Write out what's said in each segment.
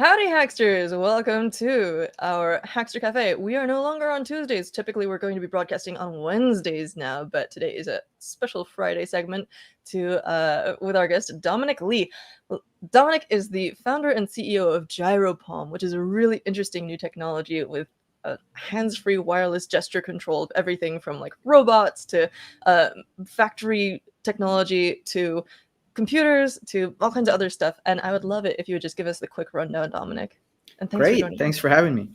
Howdy, Hacksters! Welcome to our Hackster Café. We are no longer on Tuesdays. Typically, we're going to be broadcasting on Wednesdays now, but today is a special Friday segment with our guest, Dominick Lee. Dominick is the founder and CEO of GyroPalm, which is a really interesting new technology with a hands-free wireless gesture control of everything from like robots to factory technology to computers to all kinds of other stuff. And I would love it if you would just give us the quick rundown, Dominick. And thanks for joining. Thanks for having me.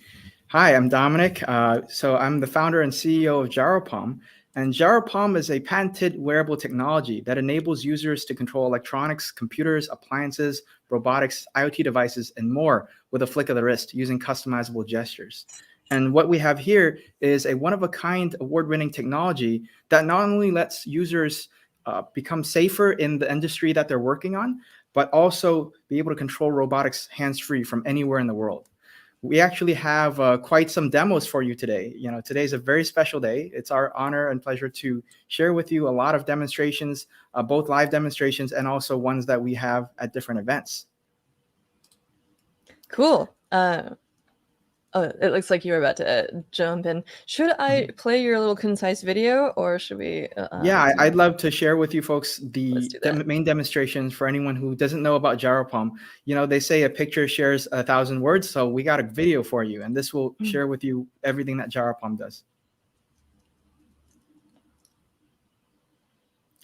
Hi, I'm Dominick. So I'm the founder and CEO of GyroPalm. And GyroPalm is a patented wearable technology that enables users to control electronics, computers, appliances, robotics, IoT devices, and more with a flick of the wrist using customizable gestures. And what we have here is a one-of-a-kind award-winning technology that not only lets users become safer in the industry that they're working on, but also be able to control robotics hands-free from anywhere in the world. We actually have quite some demos for you today. You know, today's a very special day. It's our honor and pleasure to share with you a lot of demonstrations, both live demonstrations and also ones that we have at different events. Cool. Oh, it looks like you were about to jump in. Should I play your little concise video, or should we? Yeah, I'd love to share with you folks the main demonstrations for anyone who doesn't know about GyroPalm. You know, they say a picture shares 1,000 words, so we got a video for you, and this will share with you everything that GyroPalm does.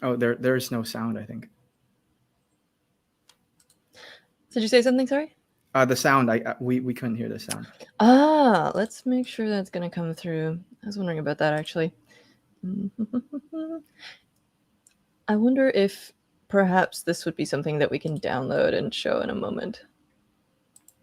Oh, there's no sound, I think. Did you say something, sorry? The sound, we couldn't hear the sound. Let's make sure that's going to come through. I was wondering about that, actually. I wonder if perhaps this would be something that we can download and show in a moment.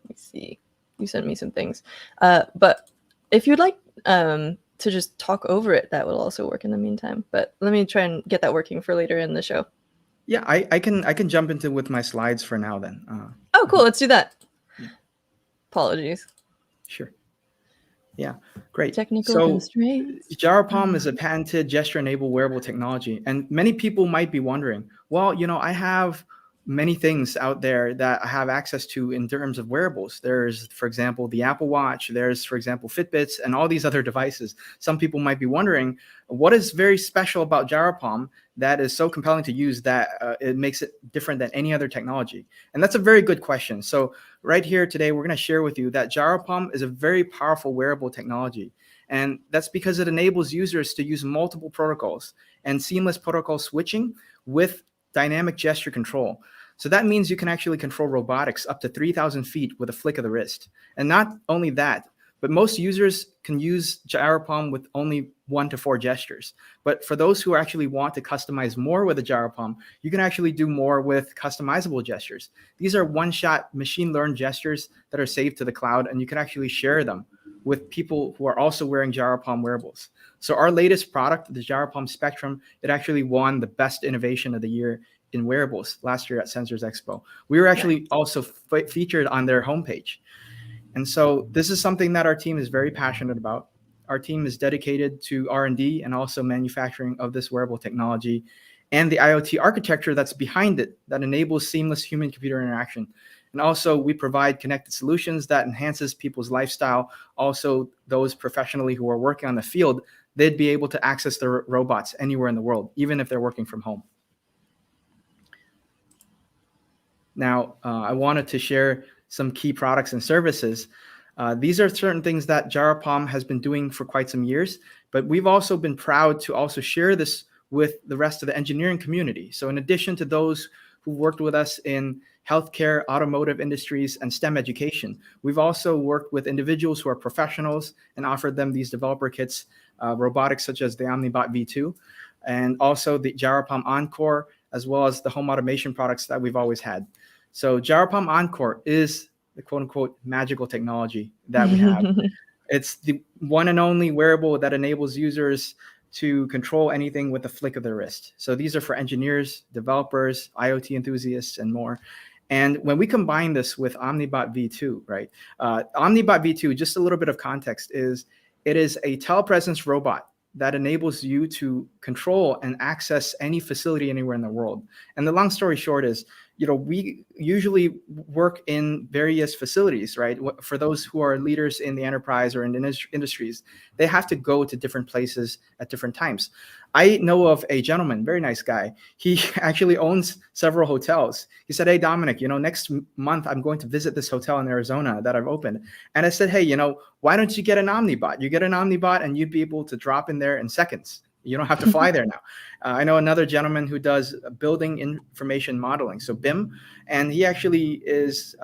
Let me see. You sent me some things. But if you'd like to just talk over it, that will also work in the meantime. But let me try and get that working for later in the show. Yeah, I can jump into with my slides for now then. Oh, cool. Let's do that. Apologies. Sure. Yeah, great. Technical constraints. GyroPalm is a patented gesture-enabled wearable technology. And many people might be wondering, well, you know, I have many things out there that I have access to in terms of wearables. There's, for example, the Apple Watch. There's, for example, Fitbits and all these other devices. Some people might be wondering, what is very special about GyroPalm that is so compelling to use that it makes it different than any other technology? And that's a very good question. So right here today, we're going to share with you that GyroPalm is a very powerful wearable technology. And that's because it enables users to use multiple protocols and seamless protocol switching with dynamic gesture control. So that means you can actually control robotics up to 3,000 feet with a flick of the wrist. And not only that, but most users can use GyroPalm with only 1 to 4 gestures. But for those who actually want to customize more with a GyroPalm, you can actually do more with customizable gestures. These are one-shot machine-learned gestures that are saved to the cloud, and you can actually share them with people who are also wearing GyroPalm wearables. So our latest product, the GyroPalm Spectrum, it actually won the best innovation of the year in wearables last year at Sensors Expo. We were actually also featured on their homepage. And so this is something that our team is very passionate about. Our team is dedicated to R&D and also manufacturing of this wearable technology and the IoT architecture that's behind it that enables seamless human-computer interaction. And also we provide connected solutions that enhances people's lifestyle. Also those professionally who are working on the field, they'd be able to access their robots anywhere in the world, even if they're working from home. Now, I wanted to share some key products and services. These are certain things that GyroPalm has been doing for quite some years, but we've also been proud to also share this with the rest of the engineering community. So in addition to those who worked with us in healthcare, automotive industries, and STEM education, we've also worked with individuals who are professionals and offered them these developer kits, robotics such as the OmniBot V2, and also the GyroPalm Encore, as well as the home automation products that we've always had. So GyroPalm Encore is the quote-unquote magical technology that we have. It's the one and only wearable that enables users to control anything with a flick of the wrist. So these are for engineers, developers, IoT enthusiasts, and more. And when we combine this with OmniBot V2, right? OmniBot V2, just a little bit of context, is it is a telepresence robot that enables you to control and access any facility anywhere in the world. And the long story short is, we usually work in various facilities, right? For those who are leaders in the enterprise or in industries, they have to go to different places at different times. I know of a gentleman, very nice guy. He actually owns several hotels. He said, "Hey, Dominic, next month I'm going to visit this hotel in Arizona that I've opened." And I said, "Hey, why don't you get an OmniBot? You get an OmniBot and you'd be able to drop in there in seconds. You don't have to fly there now." I know another gentleman who does building information modeling, so BIM, and he actually is,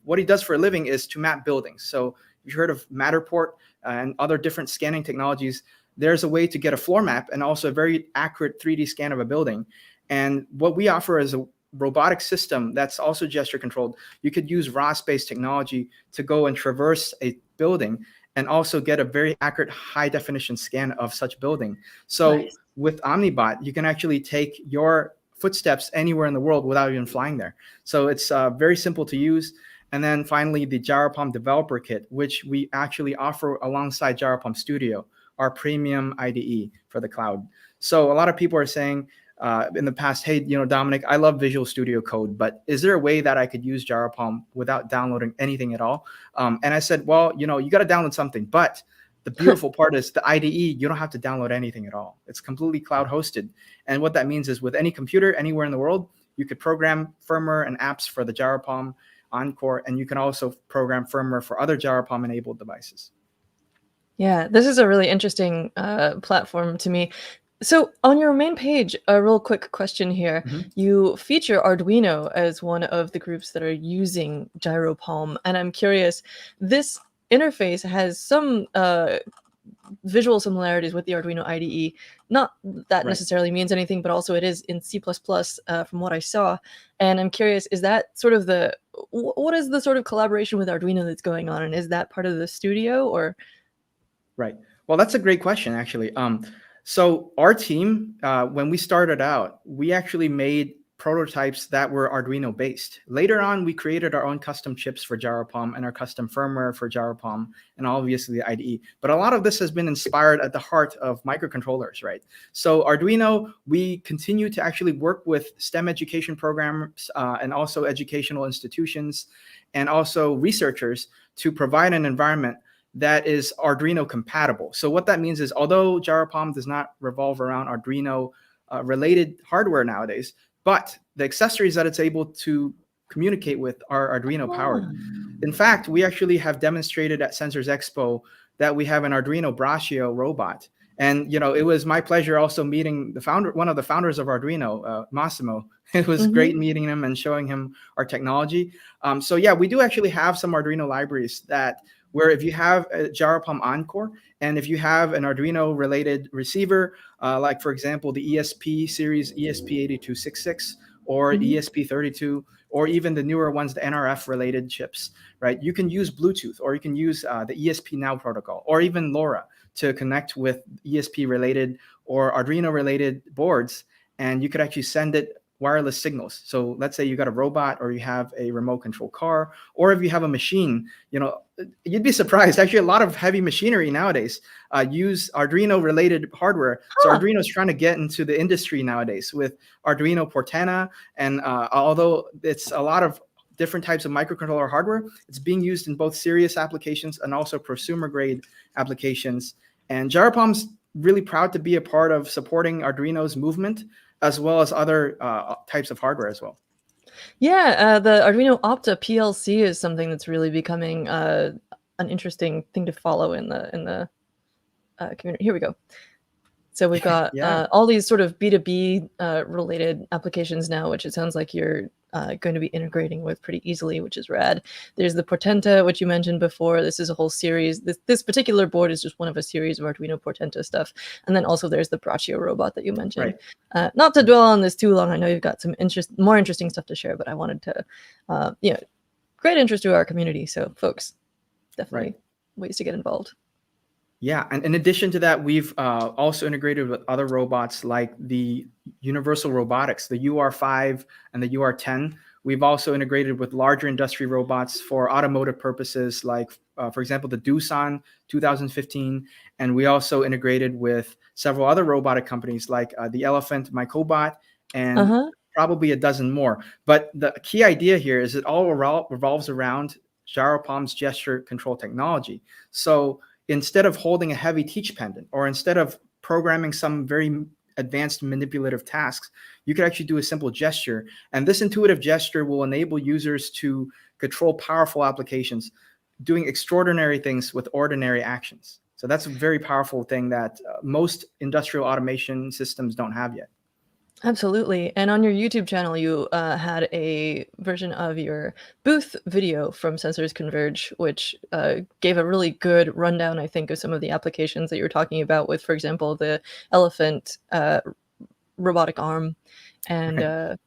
what he does for a living is to map buildings. So you've heard of Matterport and other different scanning technologies. There's a way to get a floor map and also a very accurate 3D scan of a building. And what we offer is a robotic system that's also gesture controlled. You could use ROS-based technology to go and traverse a building and also get a very accurate high definition scan of such building. So Nice. with OmniBot, you can actually take your footsteps anywhere in the world without even flying there. So it's very simple to use. And then finally, the GyroPalm developer kit, which we actually offer alongside GyroPalm Studio, our premium IDE for the cloud. So a lot of people are saying in the past, "Hey, Dominic, I love Visual Studio Code, but is there a way that I could use GyroPalm without downloading anything at all?" And I said, "Well, you got to download something, but the beautiful part is the IDE, you don't have to download anything at all. It's completely cloud hosted. And what that means is with any computer anywhere in the world, you could program firmware and apps for the GyroPalm Encore, and you can also program firmware for other GyroPalm enabled devices." Yeah, this is a really interesting platform to me. So on your main page, a real quick question here. You feature Arduino as one of the groups that are using GyroPalm, and I'm curious, this interface has some visual similarities with the Arduino IDE. Not that Right. necessarily means anything, but also it is in C++, from what I saw. And I'm curious, is that sort of what is the sort of collaboration with Arduino that's going on? And is that part of the studio or? Right. Well, that's a great question, actually. So our team, when we started out, we actually made prototypes that were Arduino based. Later on, we created our own custom chips for GyroPalm and our custom firmware for GyroPalm, and obviously the IDE. But a lot of this has been inspired at the heart of microcontrollers, right? So Arduino, we continue to actually work with STEM education programs and also educational institutions and also researchers to provide an environment that is Arduino compatible. So what that means is, although GyroPalm does not revolve around Arduino related hardware nowadays, but the accessories that it's able to communicate with are Arduino powered. In fact, we actually have demonstrated at Sensors Expo that we have an Arduino Braccio robot. And it was my pleasure also meeting one of the founders of Arduino, Massimo. It was great meeting him and showing him our technology. So yeah, we do actually have some Arduino libraries where if you have a GyroPalm Encore and if you have an Arduino related receiver, like for example, the ESP series, ESP8266 or ESP32, or even the newer ones, the NRF related chips, right? You can use Bluetooth, or you can use the ESP Now protocol, or even LoRa to connect with ESP related or Arduino related boards. And you could actually send it wireless signals. So let's say you got a robot or you have a remote control car, or if you have a machine, you'd be surprised. Actually, a lot of heavy machinery nowadays use Arduino related hardware. So Arduino is trying to get into the industry nowadays with Arduino Portana. And although it's a lot of different types of microcontroller hardware, it's being used in both serious applications and also prosumer grade applications. And GyroPalm's really proud to be a part of supporting Arduino's movement, as well as other types of hardware as well. Yeah, the Arduino Opta PLC is something that's really becoming an interesting thing to follow in the community. Here we go. So we've got all these sort of B2B related applications now, which it sounds like you're going to be integrating with pretty easily, which is rad. There's the Portenta, which you mentioned before. This is a whole series. This particular board is just one of a series of Arduino Portenta stuff. And then also there's the Braccio robot that you mentioned. Right. Not to dwell on this too long. I know you've got some more interesting stuff to share, but I wanted to, great interest to our community. So folks, definitely ways to get involved. Yeah, and in addition to that, we've also integrated with other robots like the Universal Robotics, the UR5 and the UR10. We've also integrated with larger industry robots for automotive purposes, like, for example, the Doosan 2015. And we also integrated with several other robotic companies like the Elephant Microbot and probably a dozen more. But the key idea here is it all revolves around GyroPalm's gesture control technology. So instead of holding a heavy teach pendant, or instead of programming some very advanced manipulative tasks, you could actually do a simple gesture. And this intuitive gesture will enable users to control powerful applications, doing extraordinary things with ordinary actions. So that's a very powerful thing that most industrial automation systems don't have yet. Absolutely. And on your YouTube channel, you had a version of your booth video from Sensors Converge, which gave a really good rundown, I think, of some of the applications that you were talking about with, for example, the elephant robotic arm, and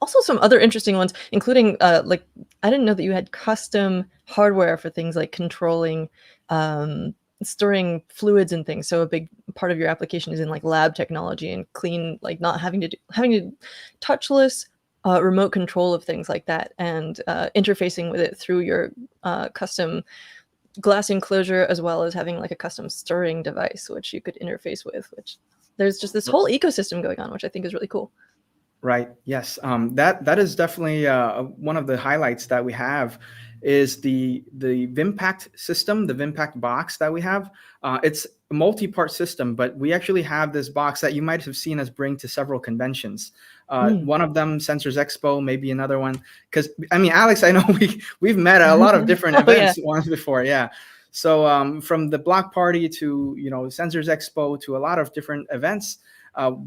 also some other interesting ones, including like, I didn't know that you had custom hardware for things like controlling storing fluids and things. So a big part of your application is in like lab technology and clean, like not having to touchless remote control of things like that, and interfacing with it through your custom glass enclosure, as well as having like a custom stirring device which you could interface with, which there's just this whole ecosystem going on, which I think is really cool. Right. Yes. That is definitely one of the highlights that we have is the VIMPAACT system, the VIMPAACT box that we have. It's a multi-part system, but we actually have this box that you might have seen us bring to several conventions. One of them, Sensors Expo, maybe another one. Because I mean, Alex, I know we've met at a lot of different events once before. Yeah. So from the block party to Sensors Expo to a lot of different events.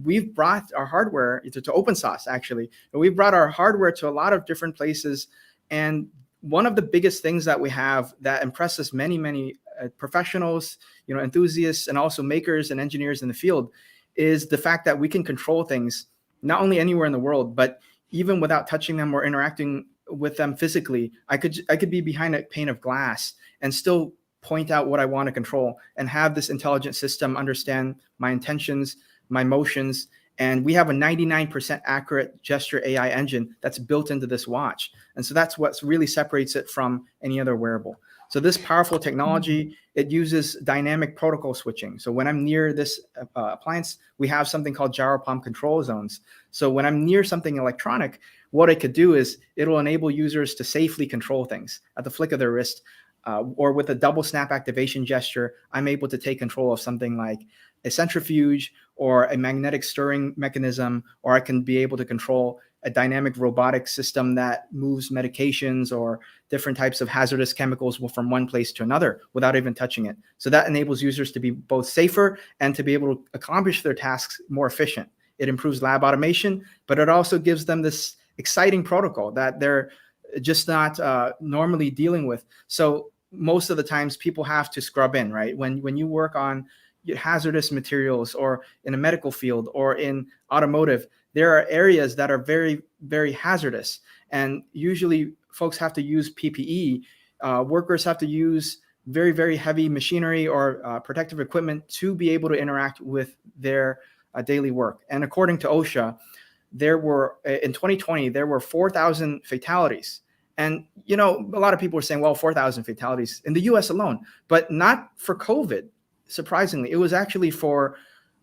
We've brought our hardware to open source, actually. We've brought our hardware to a lot of different places. And one of the biggest things that we have that impresses many professionals, enthusiasts, and also makers and engineers in the field is the fact that we can control things not only anywhere in the world, but even without touching them or interacting with them physically. I could be behind a pane of glass and still point out what I want to control and have this intelligent system understand my intentions, my motions, and we have a 99% accurate gesture AI engine that's built into this watch. And so that's what really separates it from any other wearable. So this powerful technology, it uses dynamic protocol switching. So when I'm near this appliance, we have something called GyroPalm control zones. So when I'm near something electronic, what it could do is it'll enable users to safely control things at the flick of their wrist, or with a double snap activation gesture, I'm able to take control of something like a centrifuge or a magnetic stirring mechanism, or I can be able to control a dynamic robotic system that moves medications or different types of hazardous chemicals from one place to another without even touching it. So that enables users to be both safer and to be able to accomplish their tasks more efficient. It improves lab automation, but it also gives them this exciting protocol that they're just not normally dealing with. So most of the times people have to scrub in, right? When you work on hazardous materials or in a medical field or in automotive, there are areas that are very, very hazardous. And usually folks have to use PPE. Workers have to use very, very heavy machinery or protective equipment to be able to interact with their daily work. And according to OSHA, there were, in 2020, there were 4,000 fatalities. And, a lot of people are saying, well, 4,000 fatalities in the US alone, but not for COVID. Surprisingly, it was actually for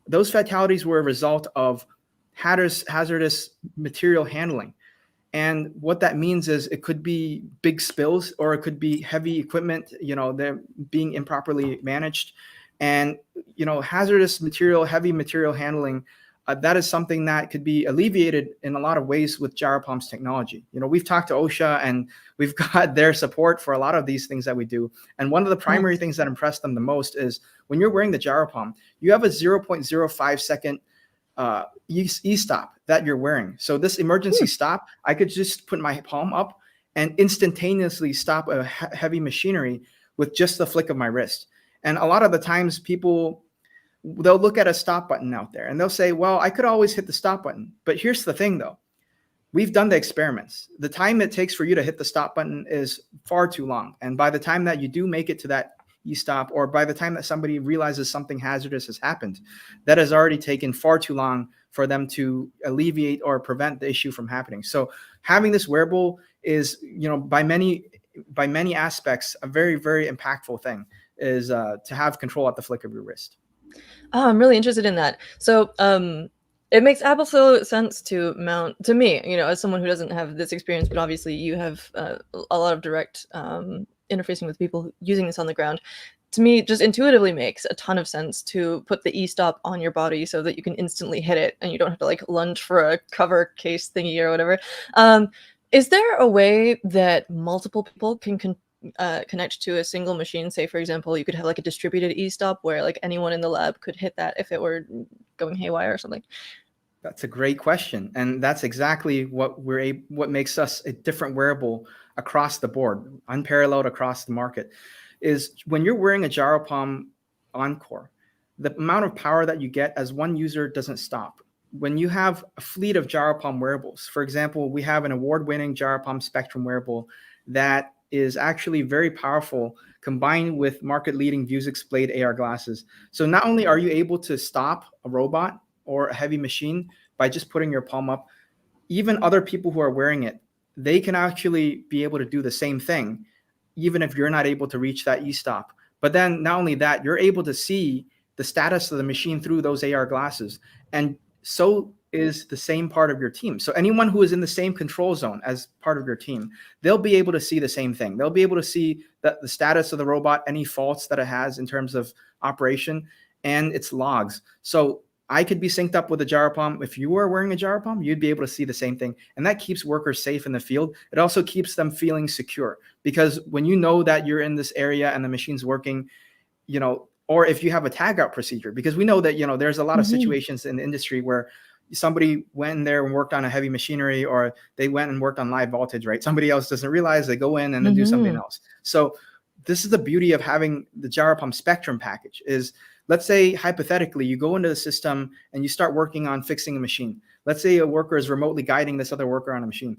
those fatalities were a result of hazardous material handling. And what that means is it could be big spills or it could be heavy equipment, they're being improperly managed. And, hazardous material, heavy material handling, that is something that could be alleviated in a lot of ways with GyroPalm's technology. We've talked to OSHA and we've got their support for a lot of these things that we do. And one of the primary things that impress them the most is when you're wearing the GyroPalm, you have a 0.05 second e-stop that you're wearing. So this emergency stop, I could just put my palm up and instantaneously stop a heavy machinery with just the flick of my wrist. And a lot of the times people, they'll look at a stop button out there and they'll say, well, I could always hit the stop button. But here's the thing though, we've done the experiments. The time it takes for you to hit the stop button is far too long. And by the time that you do make it to that e-stop, or by the time that somebody realizes something hazardous has happened, that has already taken far too long for them to alleviate or prevent the issue from happening. So having this wearable is, by many aspects, a very, very impactful thing is to have control at the flick of your wrist. Oh, I'm really interested in that. So It makes absolute sense to mount, to me, as someone who doesn't have this experience, but obviously you have a lot of direct interfacing with people using this on the ground. To me, just intuitively makes a ton of sense to put the e-stop on your body so that you can instantly hit it and you don't have to like lunge for a cover case thingy or whatever. Is there a way that multiple people can connect to a single machine? Say, for example, you could have like a distributed e-stop where like anyone in the lab could hit that if it were going haywire or something. That's a great question, and that's exactly what makes us a different wearable across the board, unparalleled across the market. Is when you're wearing a GyroPalm Encore, the amount of power that you get as one user doesn't stop. When you have a fleet of GyroPalm wearables, for example, we have an award-winning GyroPalm Spectrum wearable that is actually very powerful, combined with market-leading Vuzix Blade AR glasses. So not only are you able to stop a robot or a heavy machine by just putting your palm up, even other people who are wearing it, they can actually be able to do the same thing, even if you're not able to reach that e-stop. But then not only that, you're able to see the status of the machine through those AR glasses. And so is the same part of your team. So anyone who is in the same control zone as part of your team, they'll be able to see the same thing. They'll be able to see the status of the robot, any faults that it has in terms of operation, and its logs. So I could be synced up with a GyroPalm. If you were wearing a GyroPalm, you'd be able to see the same thing. And that keeps workers safe in the field. It also keeps them feeling secure, because when you know that you're in this area and the machine's working, or if you have a tag out procedure, because we know that, there's a lot of situations in the industry where somebody went in there and worked on a heavy machinery, or they went and worked on live voltage, right? Somebody else doesn't realize, they go in and then do something else. So this is the beauty of having the GyroPalm Spectrum package. Is, let's say hypothetically you go into the system and you start working on fixing a machine. Let's say a worker is remotely guiding this other worker on a machine.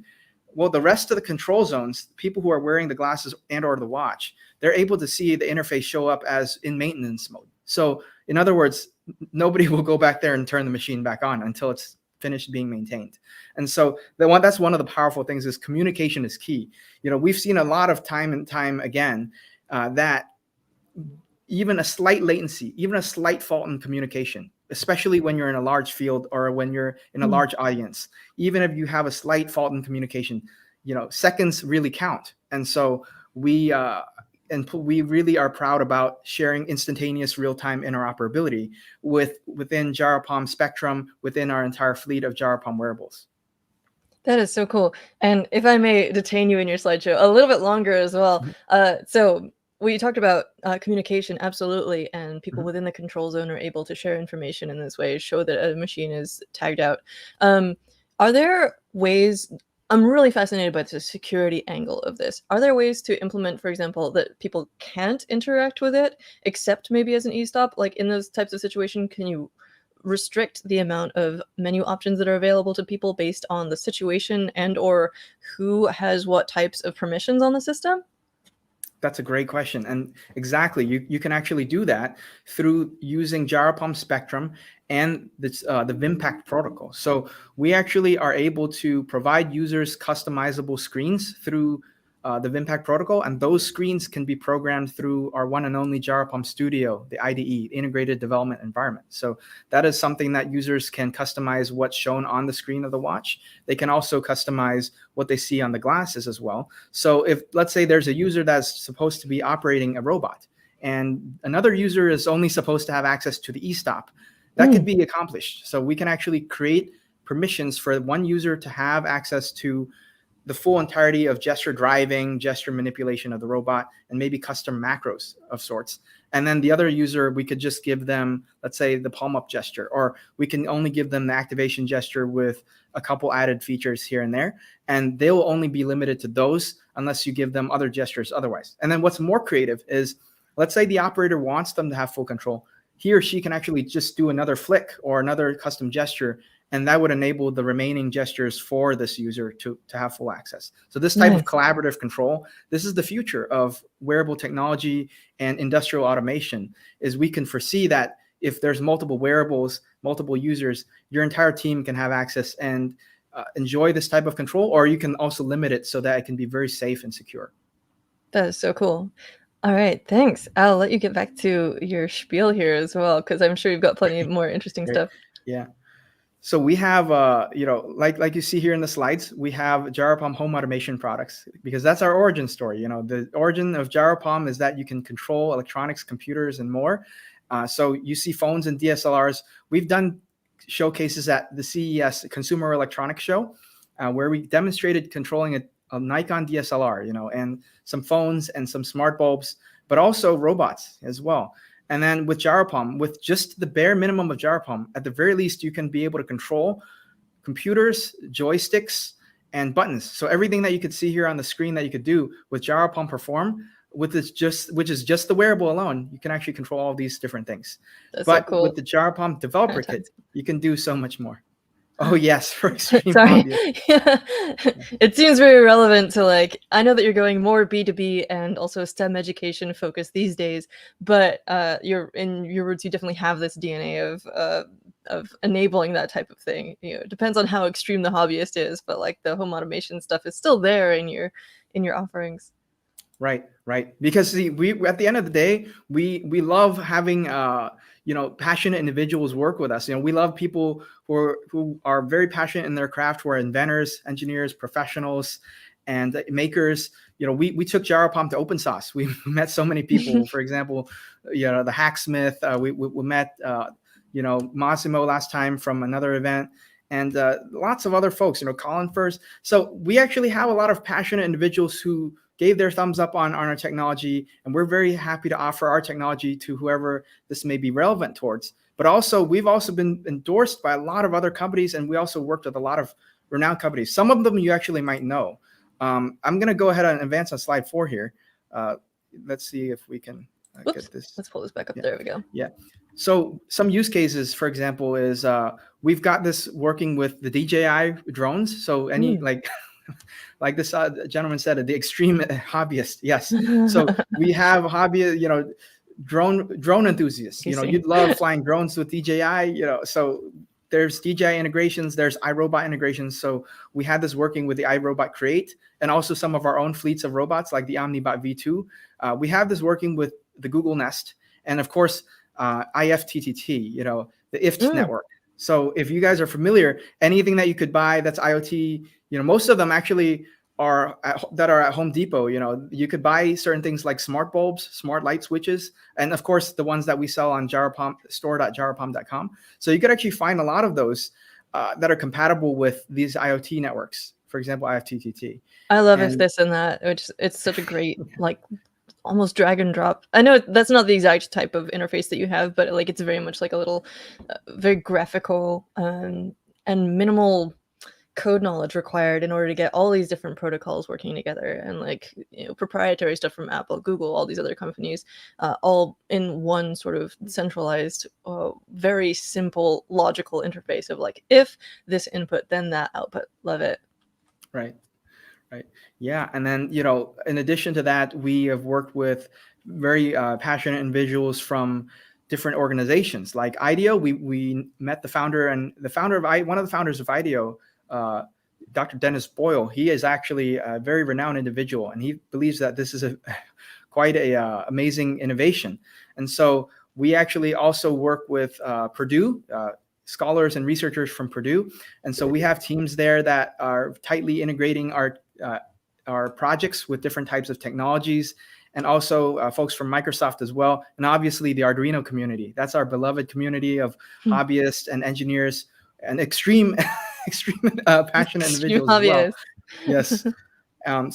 Well, the rest of the control zones, people who are wearing the glasses and or the watch, they're able to see the interface show up as in maintenance mode. So in other words, nobody will go back there and turn the machine back on until it's finished being maintained. And so that's one of the powerful things, is communication is key. We've seen a lot of time and time again that even a slight latency, even a slight fault in communication, especially when you're in a large field or when you're in a large audience, even if you have a slight fault in communication, seconds really count. And so we really are proud about sharing instantaneous real-time interoperability within GyroPalm Spectrum, within our entire fleet of GyroPalm wearables. That is so cool. And if I may detain you in your slideshow a little bit longer as well. So we talked about communication, absolutely, and people within the control zone are able to share information in this way, show that a machine is tagged out. Are there ways, I'm really fascinated by the security angle of this. Are there ways to implement, for example, that people can't interact with it, except maybe as an e-stop? Like in those types of situations, can you restrict the amount of menu options that are available to people based on the situation and or who has what types of permissions on the system? That's a great question. And exactly, you can actually do that through using GyroPalm Spectrum and the VIMPAACT protocol. So we actually are able to provide users customizable screens through the VIMPAACT protocol, and those screens can be programmed through our one and only GyroPalm Studio, the IDE, Integrated Development Environment. So that is something that users can customize what's shown on the screen of the watch. They can also customize what they see on the glasses as well. So if, let's say, there's a user that's supposed to be operating a robot, and another user is only supposed to have access to the e-stop, that could be accomplished. So we can actually create permissions for one user to have access to the full entirety of gesture driving, gesture manipulation of the robot, and maybe custom macros of sorts. And then the other user, we could just give them, let's say, the palm up gesture, or we can only give them the activation gesture with a couple added features here and there. And they will only be limited to those unless you give them other gestures otherwise. And then what's more creative is, let's say the operator wants them to have full control. He or she can actually just do another flick or another custom gesture, and that would enable the remaining gestures for this user to have full access. So this type of collaborative control, this is the future of wearable technology and industrial automation, is we can foresee that if there's multiple wearables, multiple users, your entire team can have access and enjoy this type of control, or you can also limit it so that it can be very safe and secure. That is so cool. All right, thanks. I'll let you get back to your spiel here as well, because I'm sure you've got plenty more interesting stuff. Yeah. So we have, like you see here in the slides, we have GyroPalm home automation products, because that's our origin story. The origin of GyroPalm is that you can control electronics, computers, and more. So you see phones and DSLRs. We've done showcases at the CES Consumer Electronics Show, where we demonstrated controlling a Nikon DSLR, and some phones and some smart bulbs, but also robots as well. And then with GyroPalm, with just the bare minimum of GyroPalm, at the very least, you can be able to control computers, joysticks, and buttons. So everything that you could see here on the screen that you could do with GyroPalm Perform, which is just the wearable alone, you can actually control all these different things. That's but so cool. with the GyroPalm developer kit, you can do so much more. Oh yes, for extreme Sorry. hobbyists. It seems very relevant to, like, I know that you're going more B2B and also STEM education focused these days, but you're in your roots, you definitely have this DNA of enabling that type of thing. It depends on how extreme the hobbyist is, but like the home automation stuff is still there in your offerings. Right. Because see, we at the end of the day, we love having passionate individuals work with us. We love people who are very passionate in their craft, who are inventors, engineers, professionals, and makers. We took GyroPalm to open source. We met so many people. For example, the Hacksmith. We met Massimo last time from another event. And lots of other folks, Colin first. So we actually have a lot of passionate individuals who gave their thumbs up on our technology, and we're very happy to offer our technology to whoever this may be relevant towards. But also, we've also been endorsed by a lot of other companies, and we also worked with a lot of renowned companies. Some of them you actually might know. I'm going to go ahead and advance on slide 4 here. Let's see if we can get this. Let's pull this back up. Yeah. There we go. Yeah. So some use cases, for example, is we've got this working with the DJI drones. So any like this gentleman said, the extreme hobbyist. Yes. So we have hobby, drone enthusiasts. You'd love flying drones with DJI. So there's DJI integrations, there's iRobot integrations. So we had this working with the iRobot Create, and also some of our own fleets of robots like the OmniBot V2. We have this working with the Google Nest, and of course IFTTT. The IFT network. So if you guys are familiar, anything that you could buy that's IoT, most of them actually are at Home Depot. You could buy certain things like smart bulbs, smart light switches, and of course the ones that we sell on GyroPalm, store.gyropalm.com. So you could actually find a lot of those that are compatible with these IoT networks. For example, IFTTT. I love if this and that, which it's such a great almost drag and drop. I know that's not the exact type of interface that you have, but it's very much like a little very graphical and minimal code knowledge required in order to get all these different protocols working together, and proprietary stuff from Apple, Google, all these other companies, all in one sort of centralized, very simple logical interface of if this input, then that output. Love it. Right. Yeah. And then, in addition to that, we have worked with very passionate individuals from different organizations like IDEO. We met the founder and one of the founders of IDEO, Dr. Dennis Boyle. He is actually a very renowned individual, and he believes that this is quite a amazing innovation. And so we actually also work with Purdue, scholars and researchers from Purdue. And so we have teams there that are tightly integrating our projects with different types of technologies, and also folks from Microsoft as well. And obviously the Arduino community. That's our beloved community of hobbyists and engineers and extreme passionate individuals as well. Yes.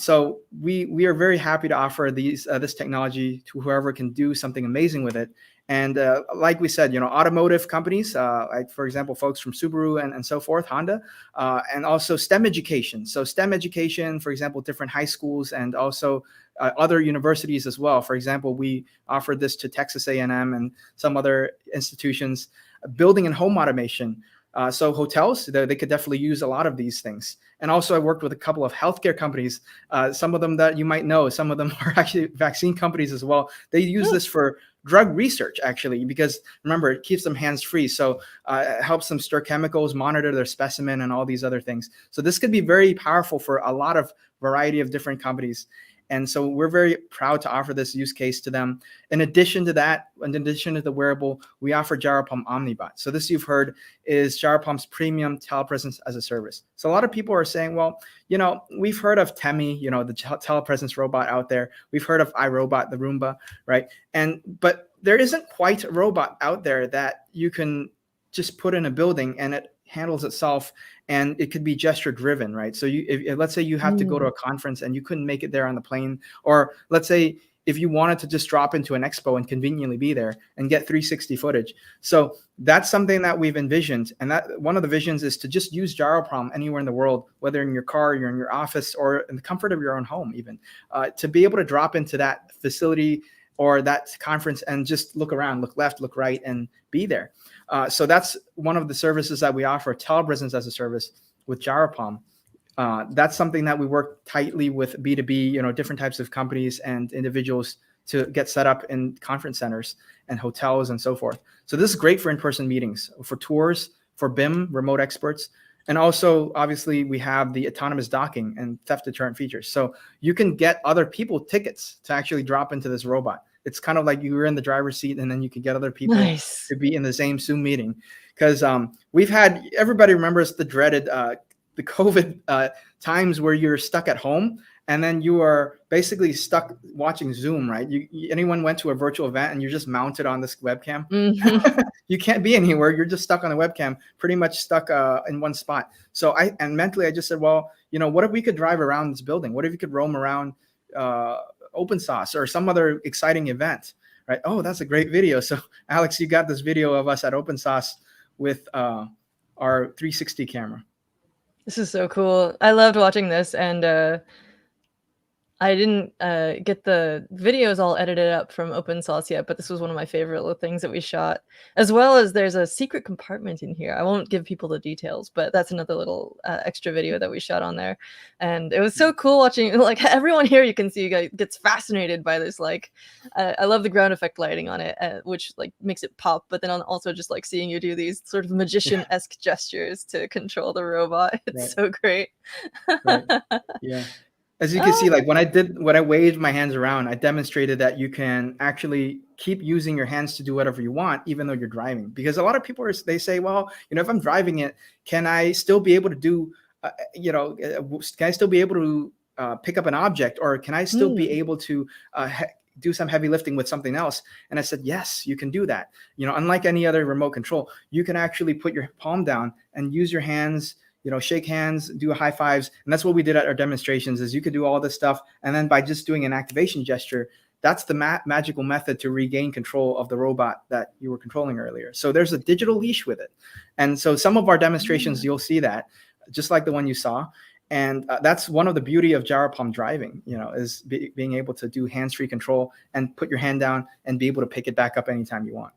So we are very happy to offer this technology to whoever can do something amazing with it. And like we said, automotive companies, like for example, folks from Subaru and so forth, Honda, and also STEM education. So STEM education, for example, different high schools and also other universities as well. For example, we offered this to Texas A&M and some other institutions, building and home automation. So hotels, they could definitely use a lot of these things. And also I worked with a couple of healthcare companies, some of them that you might know, some of them are actually vaccine companies as well. They use this for drug research, actually, because remember, it keeps them hands-free. So it helps them stir chemicals, monitor their specimen, and all these other things. So this could be very powerful for a lot of variety of different companies. And so we're very proud to offer this use case to them. In addition to that, in addition to the wearable, we offer GyroPalm OmniBot. So this you've heard is GyroPalm's premium telepresence as a service. So a lot of people are saying, well, you know, we've heard of Temi, you know, the telepresence robot out there. We've heard of iRobot, the Roomba, right? But there isn't quite a robot out there that you can just put in a building and it handles itself, and it could be gesture driven, right? So if let's say you have to go to a conference and you couldn't make it there on the plane, or let's say if you wanted to just drop into an expo and conveniently be there and get 360 footage. So that's something that we've envisioned. And that one of the visions is to just use GyroPalm anywhere in the world, whether in your car, you're in your office, or in the comfort of your own home even, to be able to drop into that facility or that conference and just look around, look left, look right, and be there. So that's one of the services that we offer, Telepresence as a service with GyroPalm. That's something that we work tightly with B2B, you know, different types of companies and individuals to get set up in conference centers and hotels and so forth. So this is great for in-person meetings, for tours, for BIM, remote experts. And also, obviously, we have the autonomous docking and theft deterrent features. So you can get other people tickets to actually drop into this robot. It's kind of like you were in the driver's seat and then you can get other people to be in the same Zoom meeting. Because we've had, everybody remembers the dreaded, the COVID times where you're stuck at home and then you are basically stuck watching Zoom, right? Anyone went to a virtual event and you're just mounted on this webcam? You can't be anywhere. You're just stuck on the webcam, pretty much stuck in one spot. So mentally I just said, well, you know, what if we could drive around this building? What if you could roam around OpenSauce or some other exciting event, right? Oh, that's a great video. So Alex, you got this video of us at OpenSauce with our 360 camera. This is so cool. I loved watching this, and I didn't get the videos all edited up from OpenSauce yet, but this was one of my favorite little things that we shot. As well as there's a secret compartment in here. I won't give people the details, but that's another little extra video that we shot on there. And it was so cool watching, like everyone here you can see gets fascinated by this. Like, I love the ground effect lighting on it, which like makes it pop, but then also just like seeing you do these sort of magician-esque gestures to control the robot. It's so great. Yeah. As you can see, like when I waved my hands around, I demonstrated that you can actually keep using your hands to do whatever you want, even though you're driving. Because a lot of people they say, well, you know, if I'm driving it, can I still be able to do, can I still be able to pick up an object, or can I still be able to do some heavy lifting with something else? And I said, yes, you can do that. You know, unlike any other remote control, you can actually put your palm down and use your hands, you know, shake hands, do high fives. And that's what we did at our demonstrations, is you could do all this stuff. And then by just doing an activation gesture, that's the magical method to regain control of the robot that you were controlling earlier. So there's a digital leash with it. And so some of our demonstrations, you'll see that, just like the one you saw. And that's one of the beauty of GyroPalm driving, you know, is being able to do hands-free control and put your hand down and be able to pick it back up anytime you want.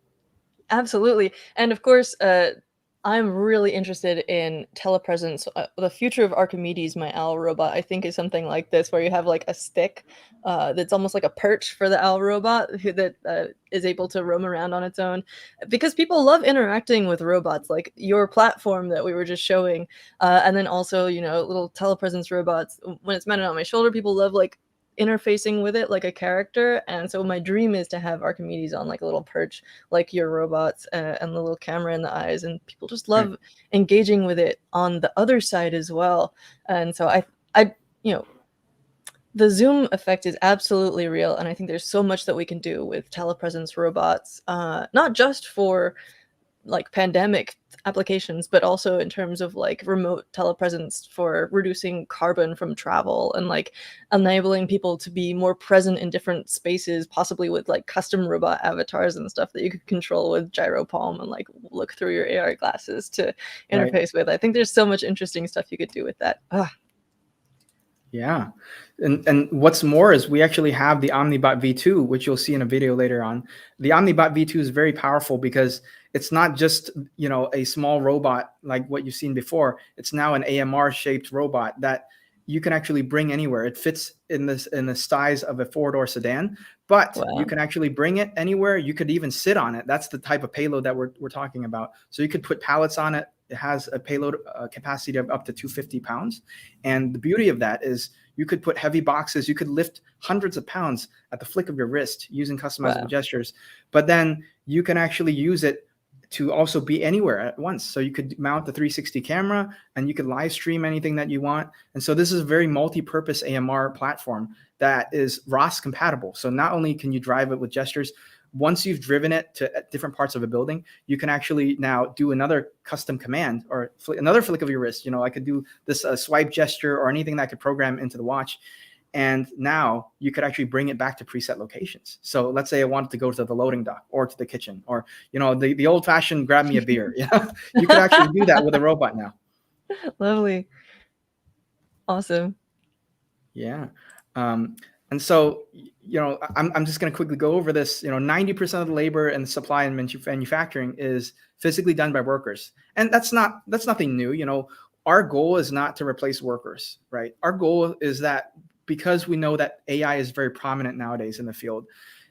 Absolutely. And of course, I'm really interested in telepresence. The future of Archimedes, my owl robot, I think is something like this, where you have like a stick that's almost like a perch for the owl robot that is able to roam around on its own. Because people love interacting with robots, like your platform that we were just showing. And then also, you know, little telepresence robots. When it's mounted on my shoulder, people love like interfacing with it like a character. And so my dream is to have Archimedes on like a little perch like your robots, and the little camera in the eyes, and people just love engaging with it on the other side as well. And so I you know, the Zoom effect is absolutely real, and I think there's so much that we can do with telepresence robots, not just for like pandemic applications, but also in terms of like remote telepresence for reducing carbon from travel, and like enabling people to be more present in different spaces, possibly with like custom robot avatars and stuff that you could control with GyroPalm and like look through your AR glasses to interface with. I think there's so much interesting stuff you could do with that. Yeah. And what's more is we actually have the OmniBot V2, which you'll see in a video later on. The OmniBot V2 is very powerful because it's not just, you know, a small robot like what you've seen before. It's now an AMR shaped robot that you can actually bring anywhere. It fits in the size of a 4-door sedan, but you can actually bring it anywhere. You could even sit on it. That's the type of payload that we're talking about. So you could put pallets on it. It has a payload capacity of up to 250 pounds. And the beauty of that is You could put heavy boxes. You could lift hundreds of pounds at the flick of your wrist using customizable gestures. But then you can actually use it to also be anywhere at once. So you could mount the 360 camera and you could live stream anything that you want. And so this is a very multi-purpose AMR platform that is ROS compatible. So not only can you drive it with gestures, once you've driven it to different parts of a building, you can actually now do another custom command or another flick of your wrist. You know, I could do this swipe gesture or anything that I could program into the watch. And now you could actually bring it back to preset locations. So let's say I wanted to go to the loading dock or to the kitchen, or, you know, the old fashioned grab me a beer. You know, you could actually do that with a robot now. Lovely. Awesome. Yeah. And so, you know, I'm just going to quickly go over this. You know, 90% of the labor and supply and manufacturing is physically done by workers. And that's nothing new. You know, our goal is not to replace workers, right? Our goal is that, because we know that AI is very prominent nowadays in the field,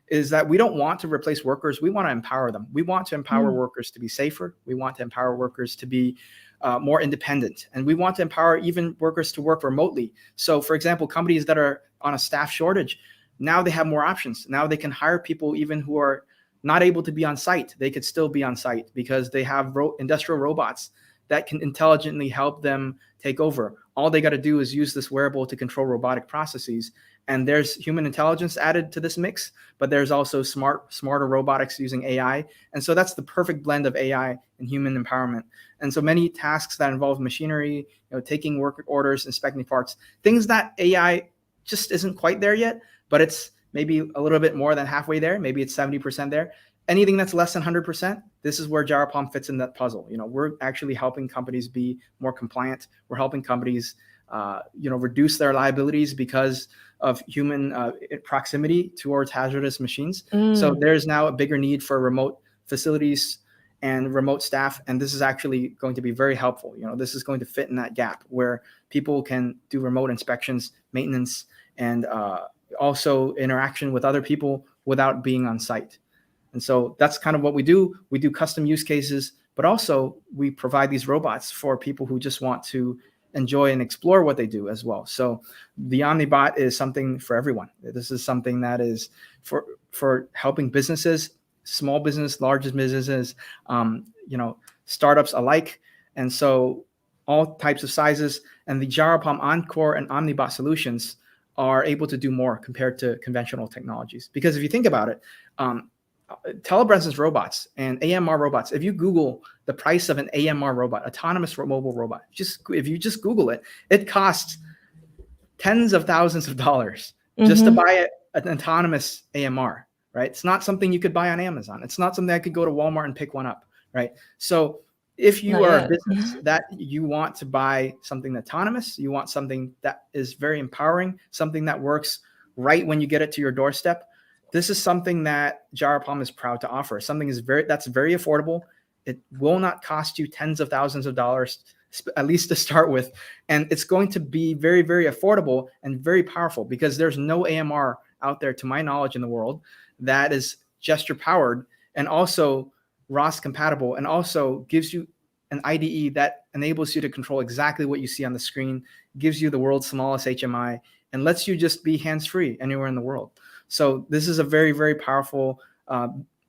is that we don't want to replace workers. We want to empower them. We want to empower workers to be safer. We want to empower workers to be more independent. And we want to empower even workers to work remotely. So for example, companies that are on a staff shortage, now they have more options. Now they can hire people even who are not able to be on site. They could still be on site because they have industrial robots that can intelligently help them take over. All they got to do is use this wearable to control robotic processes. And there's human intelligence added to this mix, but there's also smarter robotics using AI. And so that's the perfect blend of AI and human empowerment. And so many tasks that involve machinery, you know, taking work orders, inspecting parts, things that AI just isn't quite there yet, but it's maybe a little bit more than halfway there. Maybe it's 70% there. Anything that's less than 100%, this is where GyroPalm fits in that puzzle. You know, we're actually helping companies be more compliant. We're helping companies, you know, reduce their liabilities because of human proximity towards hazardous machines. So there's now a bigger need for remote facilities and remote staff, and this is actually going to be very helpful. You know, this is going to fit in that gap where people can do remote inspections, maintenance, and also interaction with other people without being on site. And so that's kind of what we do. We do custom use cases, but also we provide these robots for people who just want to enjoy and explore what they do as well. So the OmniBot is something for everyone. This is something that is for helping businesses, small business, large businesses, you know, startups alike. And so all types of sizes, and the GyroPalm Encore and OmniBot solutions are able to do more compared to conventional technologies. Because if you think about it, Telepresence robots and AMR robots, if you Google the price of an AMR robot, autonomous mobile robot, if you just Google it, it costs tens of thousands of dollars just to buy an autonomous AMR, right? It's not something you could buy on Amazon. It's not something I could go to Walmart and pick one up, right? So if you are a business that you want to buy something autonomous, you want something that is very empowering, something that works right when you get it to your doorstep, this is something that GyroPalm is proud to offer. Something that's very affordable. It will not cost you tens of thousands of dollars, at least to start with. And it's going to be very, very affordable and very powerful, because there's no AMR out there, to my knowledge, in the world that is gesture powered and also ROS compatible, and also gives you an IDE that enables you to control exactly what you see on the screen, gives you the world's smallest HMI, and lets you just be hands-free anywhere in the world. So this is a very, very powerful,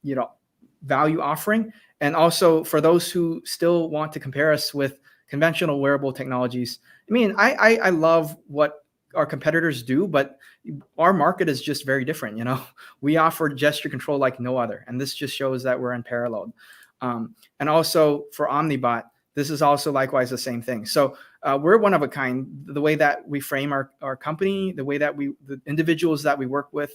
you know, value offering. And also for those who still want to compare us with conventional wearable technologies, I mean, I love what our competitors do, but our market is just very different. You know, we offer gesture control like no other, and this just shows that we're unparalleled. And also for OmniBot, this is also likewise the same thing. So we're one of a kind. The way that we frame our company, the way that the individuals that we work with,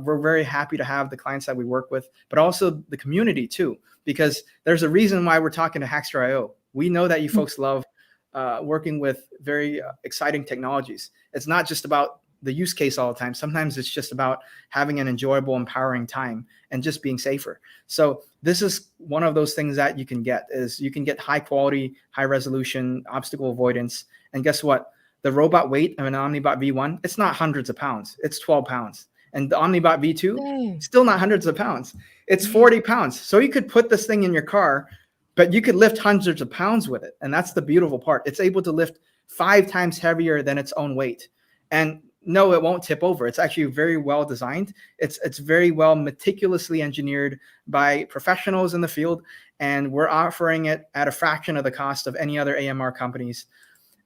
we're very happy to have the clients that we work with, but also the community too, because there's a reason why we're talking to Hackster.io. We know that you folks love working with very exciting technologies. It's not just about the use case all the time. Sometimes it's just about having an enjoyable, empowering time and just being safer. So this is one of those things that you can get, is you can get high quality, high resolution, obstacle avoidance. And guess what? The robot weight of an OmniBot V1, it's not hundreds of pounds. It's 12 pounds. And the OmniBot V2, still not hundreds of pounds. It's 40 pounds. So you could put this thing in your car, but you could lift hundreds of pounds with it. And that's the beautiful part. It's able to lift 5 times heavier than its own weight. And no, it won't tip over. It's actually very well designed. It's very well meticulously engineered by professionals in the field, and we're offering it at a fraction of the cost of any other AMR companies.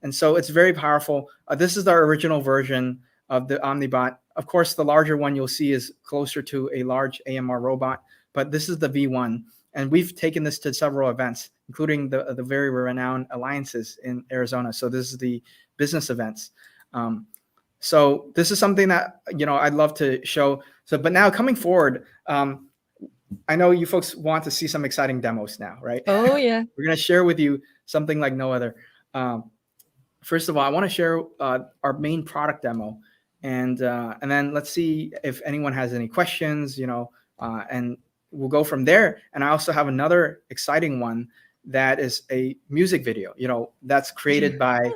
And so it's very powerful. This is our original version of the OmniBot. Of course, the larger one you'll see is closer to a large AMR robot, but this is the V1. And we've taken this to several events, including the very renowned alliances in Arizona. So this is the business events. So this is something that, I'd love to show. So, but now coming forward, I know you folks want to see some exciting demos now, right? Oh, yeah. We're going to share with you something like no other. First of all, I want to share our main product demo, and then let's see if anyone has any questions, and we'll go from there. And I also have another exciting one that is a music video, that's created by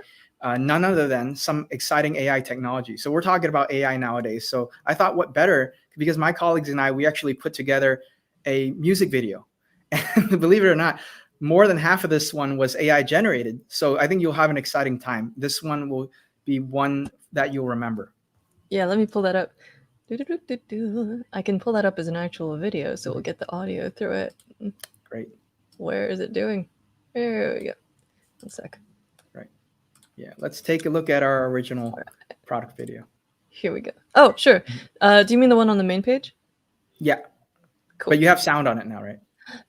none other than some exciting AI technology. So we're talking about AI nowadays. So I thought what better, because my colleagues and I, we actually put together a music video. And believe it or not, more than half of this one was AI generated. So I think you'll have an exciting time. This one will be one that you'll remember. Yeah, let me pull that up. I can pull that up as an actual video, so we'll get the audio through it. Great. Where is it doing? There we go. 1 sec. Right. Yeah, let's take a look at our original product video. Here we go. Oh, sure. Do you mean the one on the main page? Yeah. Cool. But you have sound on it now, right?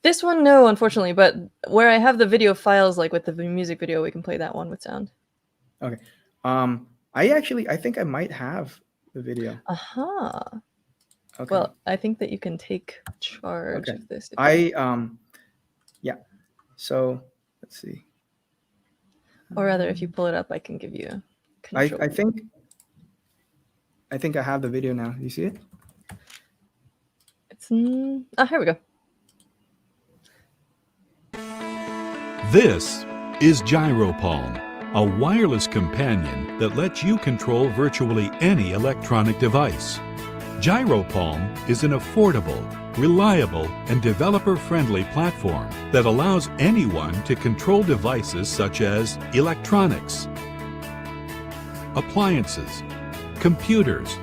This one, no, unfortunately. But where I have the video files, like with the music video, we can play that one with sound. Okay. I think I might have the video. Aha. Okay. Well, I think that you can take charge of this. Yeah. So let's see. Or rather, if you pull it up, I can give you control. I think I have the video now. You see it? It's here we go. This is GyroPalm, a wireless companion that lets you control virtually any electronic device. GyroPalm is an affordable, reliable, and developer-friendly platform that allows anyone to control devices such as electronics, appliances, computers,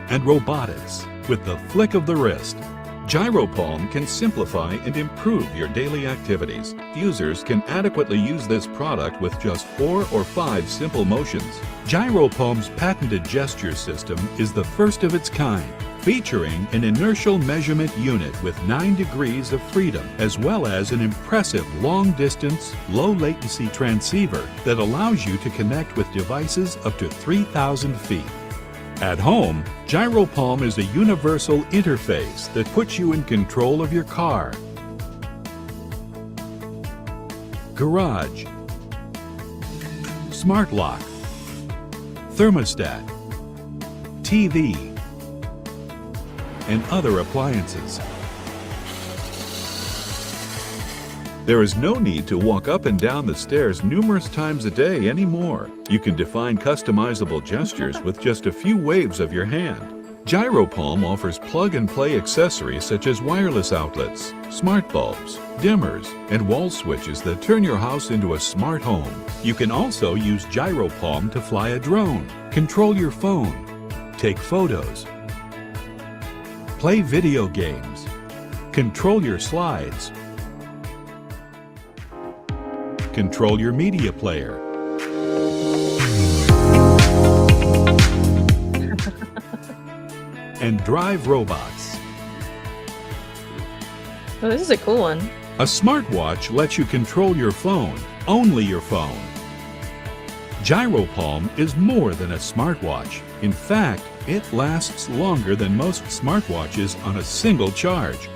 and robotics with the flick of the wrist. GyroPalm can simplify and improve your daily activities. Users can adequately use this product with just 4 or 5 simple motions. GyroPalm's patented gesture system is the first of its kind, featuring an inertial measurement unit with 9 degrees of freedom, as well as an impressive long-distance, low-latency transceiver that allows you to connect with devices up to 3,000 feet. At home, GyroPalm is a universal interface that puts you in control of your car, garage, smart lock, thermostat, TV, and other appliances. There is no need to walk up and down the stairs numerous times a day anymore. You can define customizable gestures with just a few waves of your hand. GyroPalm offers plug-and-play accessories such as wireless outlets, smart bulbs, dimmers, and wall switches that turn your house into a smart home. You can also use GyroPalm to fly a drone, control your phone, take photos, play video games, control your slides, control your media player, and drive robots. Oh, this is a cool one. A smartwatch lets you control your phone, only your phone. GyroPalm is more than a smartwatch. In fact, it lasts longer than most smartwatches on a single charge.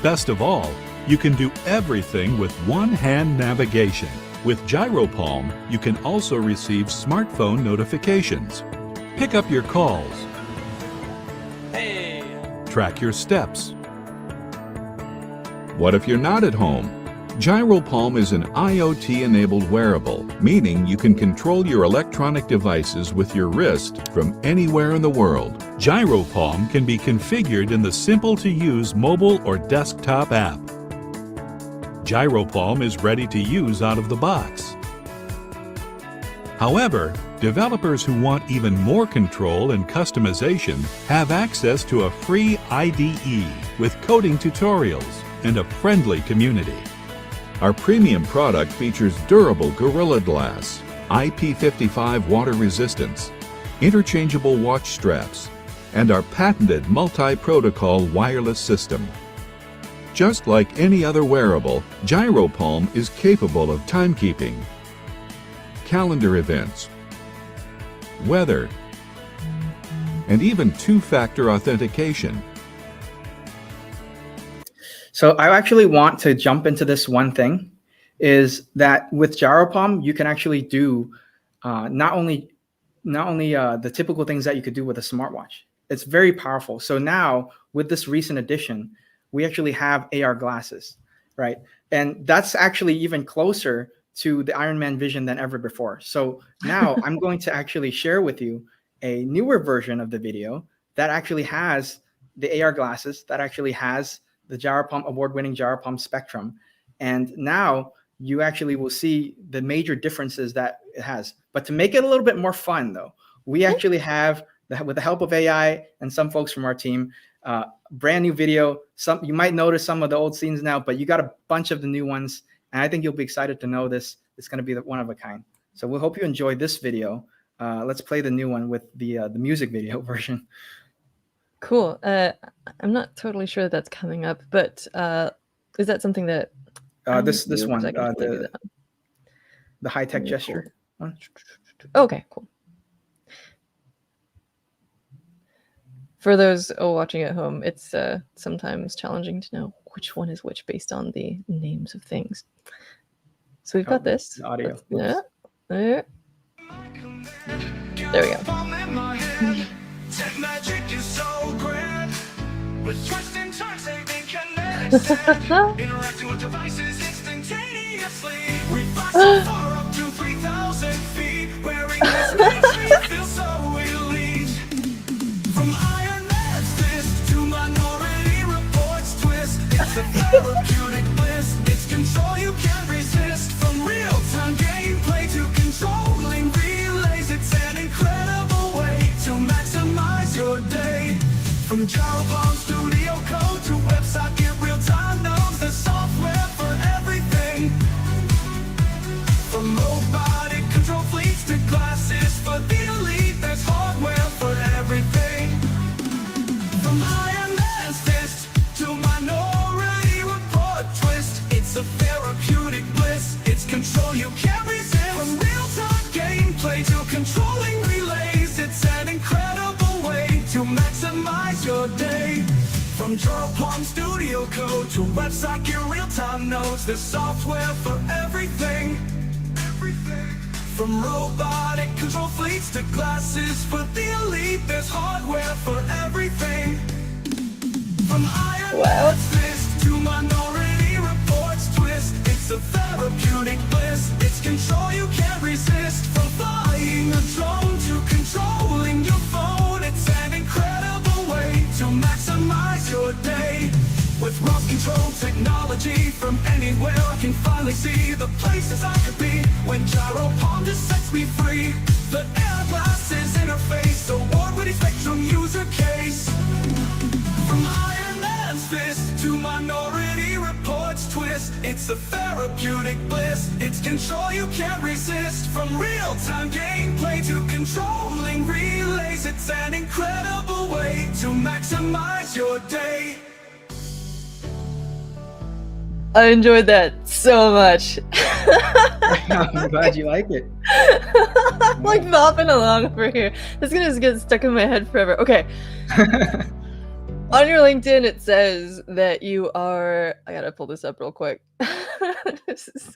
Best of all, you can do everything with one-hand navigation. With GyroPalm, you can also receive smartphone notifications, pick up your calls, track your steps. What if you're not at home? GyroPalm is an IoT-enabled wearable, meaning you can control your electronic devices with your wrist from anywhere in the world. GyroPalm can be configured in the simple-to-use mobile or desktop app. GyroPalm is ready to use out of the box. However, Developers who want even more control and customization have access to a free IDE with coding tutorials and a friendly community. Our premium product features durable Gorilla Glass, IP55 water resistance, interchangeable watch straps, and our patented multi-protocol wireless system. Just like any other wearable, GyroPalm is capable of timekeeping, calendar events, weather, and even two-factor authentication. So I actually want to jump into this one thing, is that with GyroPalm, you can actually do not only the typical things that you could do with a smartwatch. It's very powerful. So now with this recent addition, we actually have AR glasses, right? And that's actually even closer to the Iron Man vision than ever before. So now I'm going to actually share with you a newer version of the video that actually has the AR glasses, that actually has the GyroPalm award-winning GyroPalm Spectrum. And now you actually will see the major differences that it has. But to make it a little bit more fun though, we actually have, with the help of AI and some folks from our team, brand new video. You might notice some of the old scenes now, but you got a bunch of the new ones. And I think you'll be excited to know this. It's going to be one of a kind. So we hope you enjoy this video. Let's play the new one with the music video version. Cool. I'm not totally sure that's coming up, but is that something that this one, the high-tech gesture one? Okay, cool. For those watching at home, it's sometimes challenging to know which one is which based on the names of things. So we've got this. Audio. Yeah. There we go. Interacting with devices instantaneously. We fly so far up to 3,000 feet. Wearing this makes me feel so elite. From Iron Man's fist to Minority Report's twist, it's a therapeutic bliss. It's control you can't resist. From real-time gameplay to controlling relays, it's an incredible way to maximize your day. From GyroPalm Studio Code to website, get real-time notes, the software for everything. From robotic control fleets to glasses for the elite, there's hardware for everything. From Iron Man's fist to Minority Report twist, it's a therapeutic bliss. It's control you can't resist. From real-time gameplay to controlling relays, it's an incredible way to maximize your day. From GyroPalm Studio Code to website, get real-time notes, there's software for everything. From robotic control fleets to glasses for the elite, there's hardware for everything. From Iron Man's fist to Minority Report's twist, it's a therapeutic bliss. It's control you can't resist. From flying a drone to controlling your phone, it's an incredible way to maximize your day. With rough control technology, from anywhere I can finally see the places I could be when GyroPalm just sets me free. The AR glasses interface, award-winning Spectrum user case. From Iron Man's fist to Minority Report's twist, it's a therapeutic bliss. It's control you can't resist. From real-time gameplay to controlling relays, it's an incredible way to maximize your day. I enjoyed that so much. I'm glad you like it. I'm like bopping along over here. It's gonna just get stuck in my head forever. Okay. On your LinkedIn, it says that you are. I gotta pull this up real quick. This is so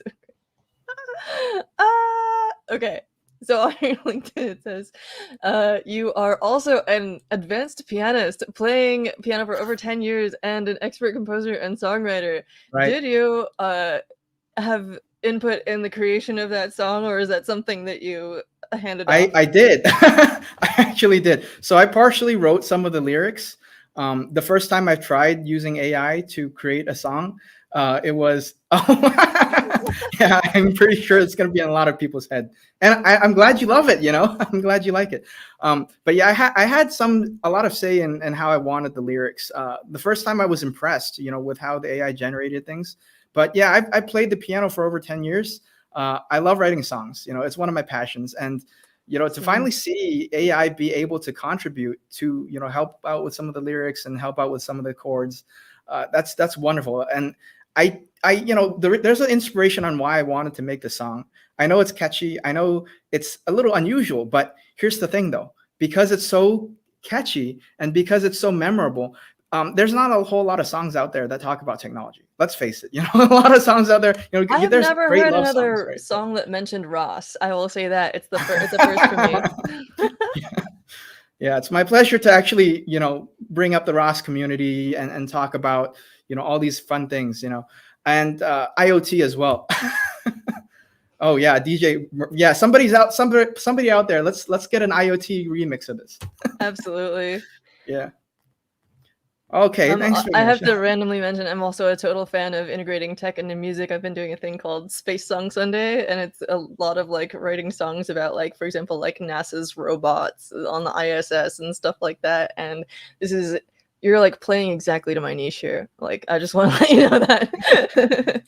great. Okay. So on your LinkedIn, it says you are also an advanced pianist, playing piano for over 10 years, and an expert composer and songwriter. Right. Did you have input in the creation of that song, or is that something that you handed off? I did. I actually did. So I partially wrote some of the lyrics, The first time I tried using AI to create a song, it was, oh, yeah, I'm pretty sure it's going to be in a lot of people's head. And I'm glad you love it, you know, I'm glad you like it. But yeah, I had a lot of say in how I wanted the lyrics. The first time I was impressed, you know, with how the AI generated things. But yeah, I played the piano for over 10 years. I love writing songs, you know, it's one of my passions. And you know, to finally see AI be able to contribute to, you know, help out with some of the lyrics and help out with some of the chords, that's wonderful. And you know, there's an inspiration on why I wanted to make the song. I know it's catchy. I know it's a little unusual, but here's the thing though, because it's so catchy and because it's so memorable, there's not a whole lot of songs out there that talk about technology. Let's face it, you know, a lot of songs out there. You know, I have there's never great heard love another songs, right? song that mentioned Ross. I will say that it's it's a first for me. Yeah, it's my pleasure to actually, you know, bring up the Ross community and talk about, you know, all these fun things, you know, and IoT as well. Oh yeah, DJ. Yeah, somebody out there. Let's get an IoT remix of this. Absolutely. Yeah. Okay, thanks very I much. have to randomly mention I'm also a total fan of integrating tech into music. I've been doing a thing called Space Song Sunday, and it's a lot of like writing songs about like, for example, like NASA's robots on the ISS and stuff like that. And you're like playing exactly to my niche here. Like, I just want to let you know that.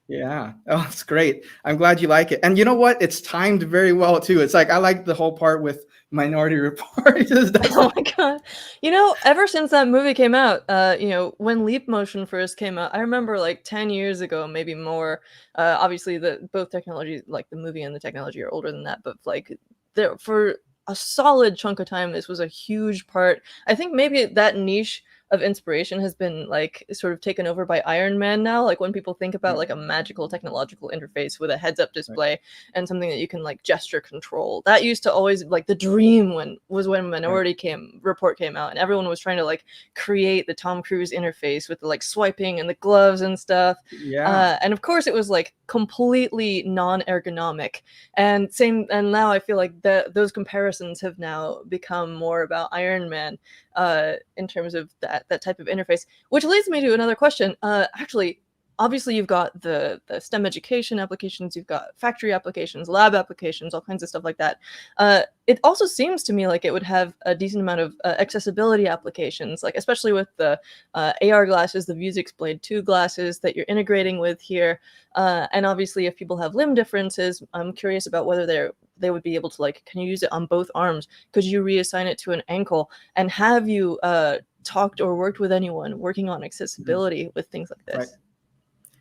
Yeah. Oh, it's great. I'm glad you like it. And you know what? It's timed very well too. It's like I like the whole part with Minority Report. Oh my god. You know, ever since that movie came out, you know, when Leap Motion first came out, I remember like 10 years ago, maybe more. Obviously both technologies, like the movie and the technology are older than that, but like there for a solid chunk of time, this was a huge part. I think maybe that niche of inspiration has been like sort of taken over by Iron Man now. Like when people think about like a magical technological interface with a heads-up display and something that you can like gesture control, that used to always like the dream when Minority Report came out, and everyone was trying to like create the Tom Cruise interface with the like swiping and the gloves and stuff. Yeah. And of course it was like completely non-ergonomic, and now I feel like those comparisons have now become more about Iron Man in terms of that type of interface, which leads me to another question. Actually, obviously you've got the STEM education applications, you've got factory applications, lab applications, all kinds of stuff like that. It also seems to me like it would have a decent amount of accessibility applications, like especially with the AR glasses, the Vuzix Blade 2 glasses that you're integrating with here. And obviously if people have limb differences, I'm curious about whether they would be able to like, can you use it on both arms? Could you reassign it to an ankle? And have you talked or worked with anyone working on accessibility with things like this? Right.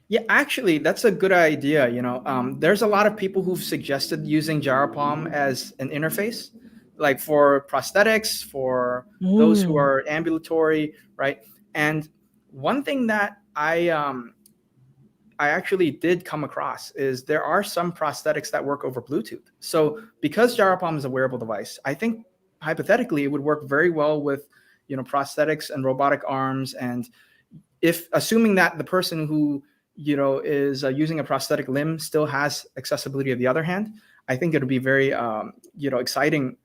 Yeah, actually, that's a good idea. You know, there's a lot of people who've suggested using GyroPalm as an interface, like for prosthetics, for those who are ambulatory, right? And one thing that I actually did come across is there are some prosthetics that work over Bluetooth. So because GyroPalm is a wearable device, I think hypothetically it would work very well with, you know, prosthetics and robotic arms. And if assuming that the person who, you know, is using a prosthetic limb still has accessibility of the other hand, I think it would be very, you know, exciting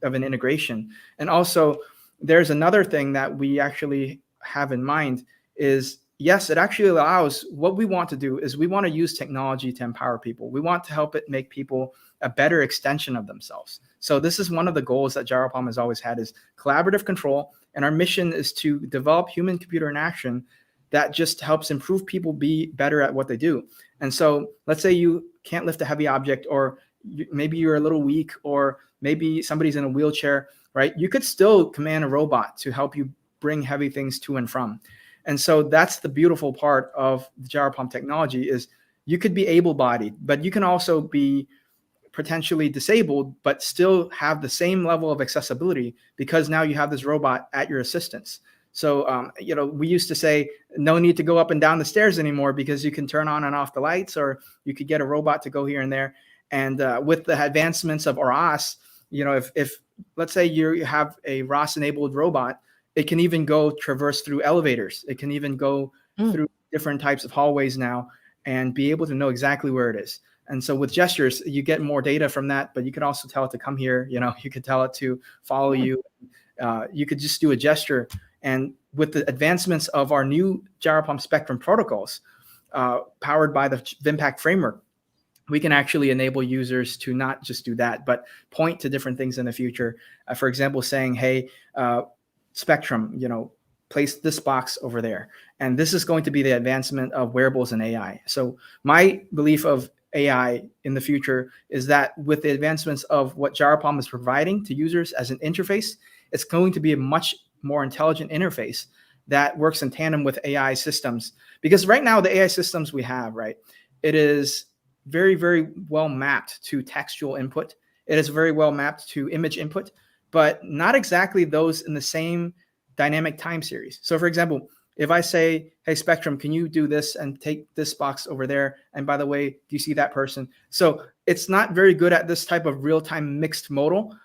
of an integration. And also there's another thing that we actually have in mind is, yes, it actually allows, what we want to do is we want to use technology to empower people. We want to help it make people a better extension of themselves. So this is one of the goals that GyroPalm has always had, is collaborative control. And our mission is to develop human-computer interaction that just helps improve people be better at what they do. And so let's say you can't lift a heavy object, or maybe you're a little weak, or maybe somebody's in a wheelchair, right? You could still command a robot to help you bring heavy things to and from. And so that's the beautiful part of the GyroPalm technology, is you could be able-bodied, but you can also be potentially disabled, but still have the same level of accessibility, because now you have this robot at your assistance. So, you know, we used to say no need to go up and down the stairs anymore, because you can turn on and off the lights, or you could get a robot to go here and there. And with the advancements of ROS, you know, if let's say you have a ROS-enabled robot, it can even go traverse through elevators. It can even go through different types of hallways now and be able to know exactly where it is. And so with gestures, you get more data from that, but you can also tell it to come here. You know, you could tell it to follow you. You could just do a gesture And with the advancements of our new GyroPalm Spectrum protocols, powered by the VIMPAACT framework, we can actually enable users to not just do that, but point to different things in the future. For example, saying, hey, Spectrum, place this box over there. And this is going to be the advancement of wearables and AI. So my belief of AI in the future is that with the advancements of what GyroPalm is providing to users as an interface, it's going to be a much more intelligent interface that works in tandem with AI systems. Because right now, the AI systems we have, right, it is very, very well mapped to textual input. It is very well mapped to image input, but not exactly those in the same dynamic time series. So for example, if I say, hey, Spectrum, can you do this and take this box over there? And by the way, do you see that person? So it's not very good at this type of real-time mixed modal.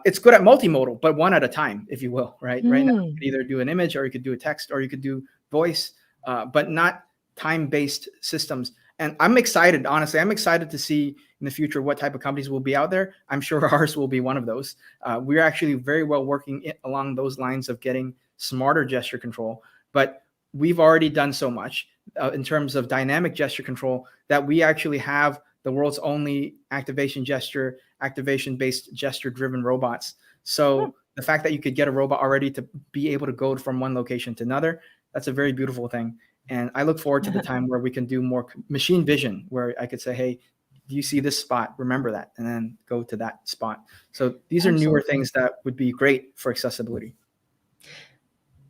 It's good at multimodal, but one at a time, if you will, right? Right now, you could either do an image or you could do a text or you could do voice, but not time-based systems. And I'm excited, honestly, I'm excited to see in the future what type of companies will be out there. I'm sure ours will be one of those. We're actually very well working along those lines of getting smarter gesture control, but we've already done so much in terms of dynamic gesture control that we actually have the world's only activation-based gesture-driven robots. So the fact that you could get a robot already to be able to go from one location to another, that's a very beautiful thing. And I look forward to the time where we can do more machine vision, where I could say, hey, do you see this spot? Remember that, and then go to that spot. So these are newer things that would be great for accessibility.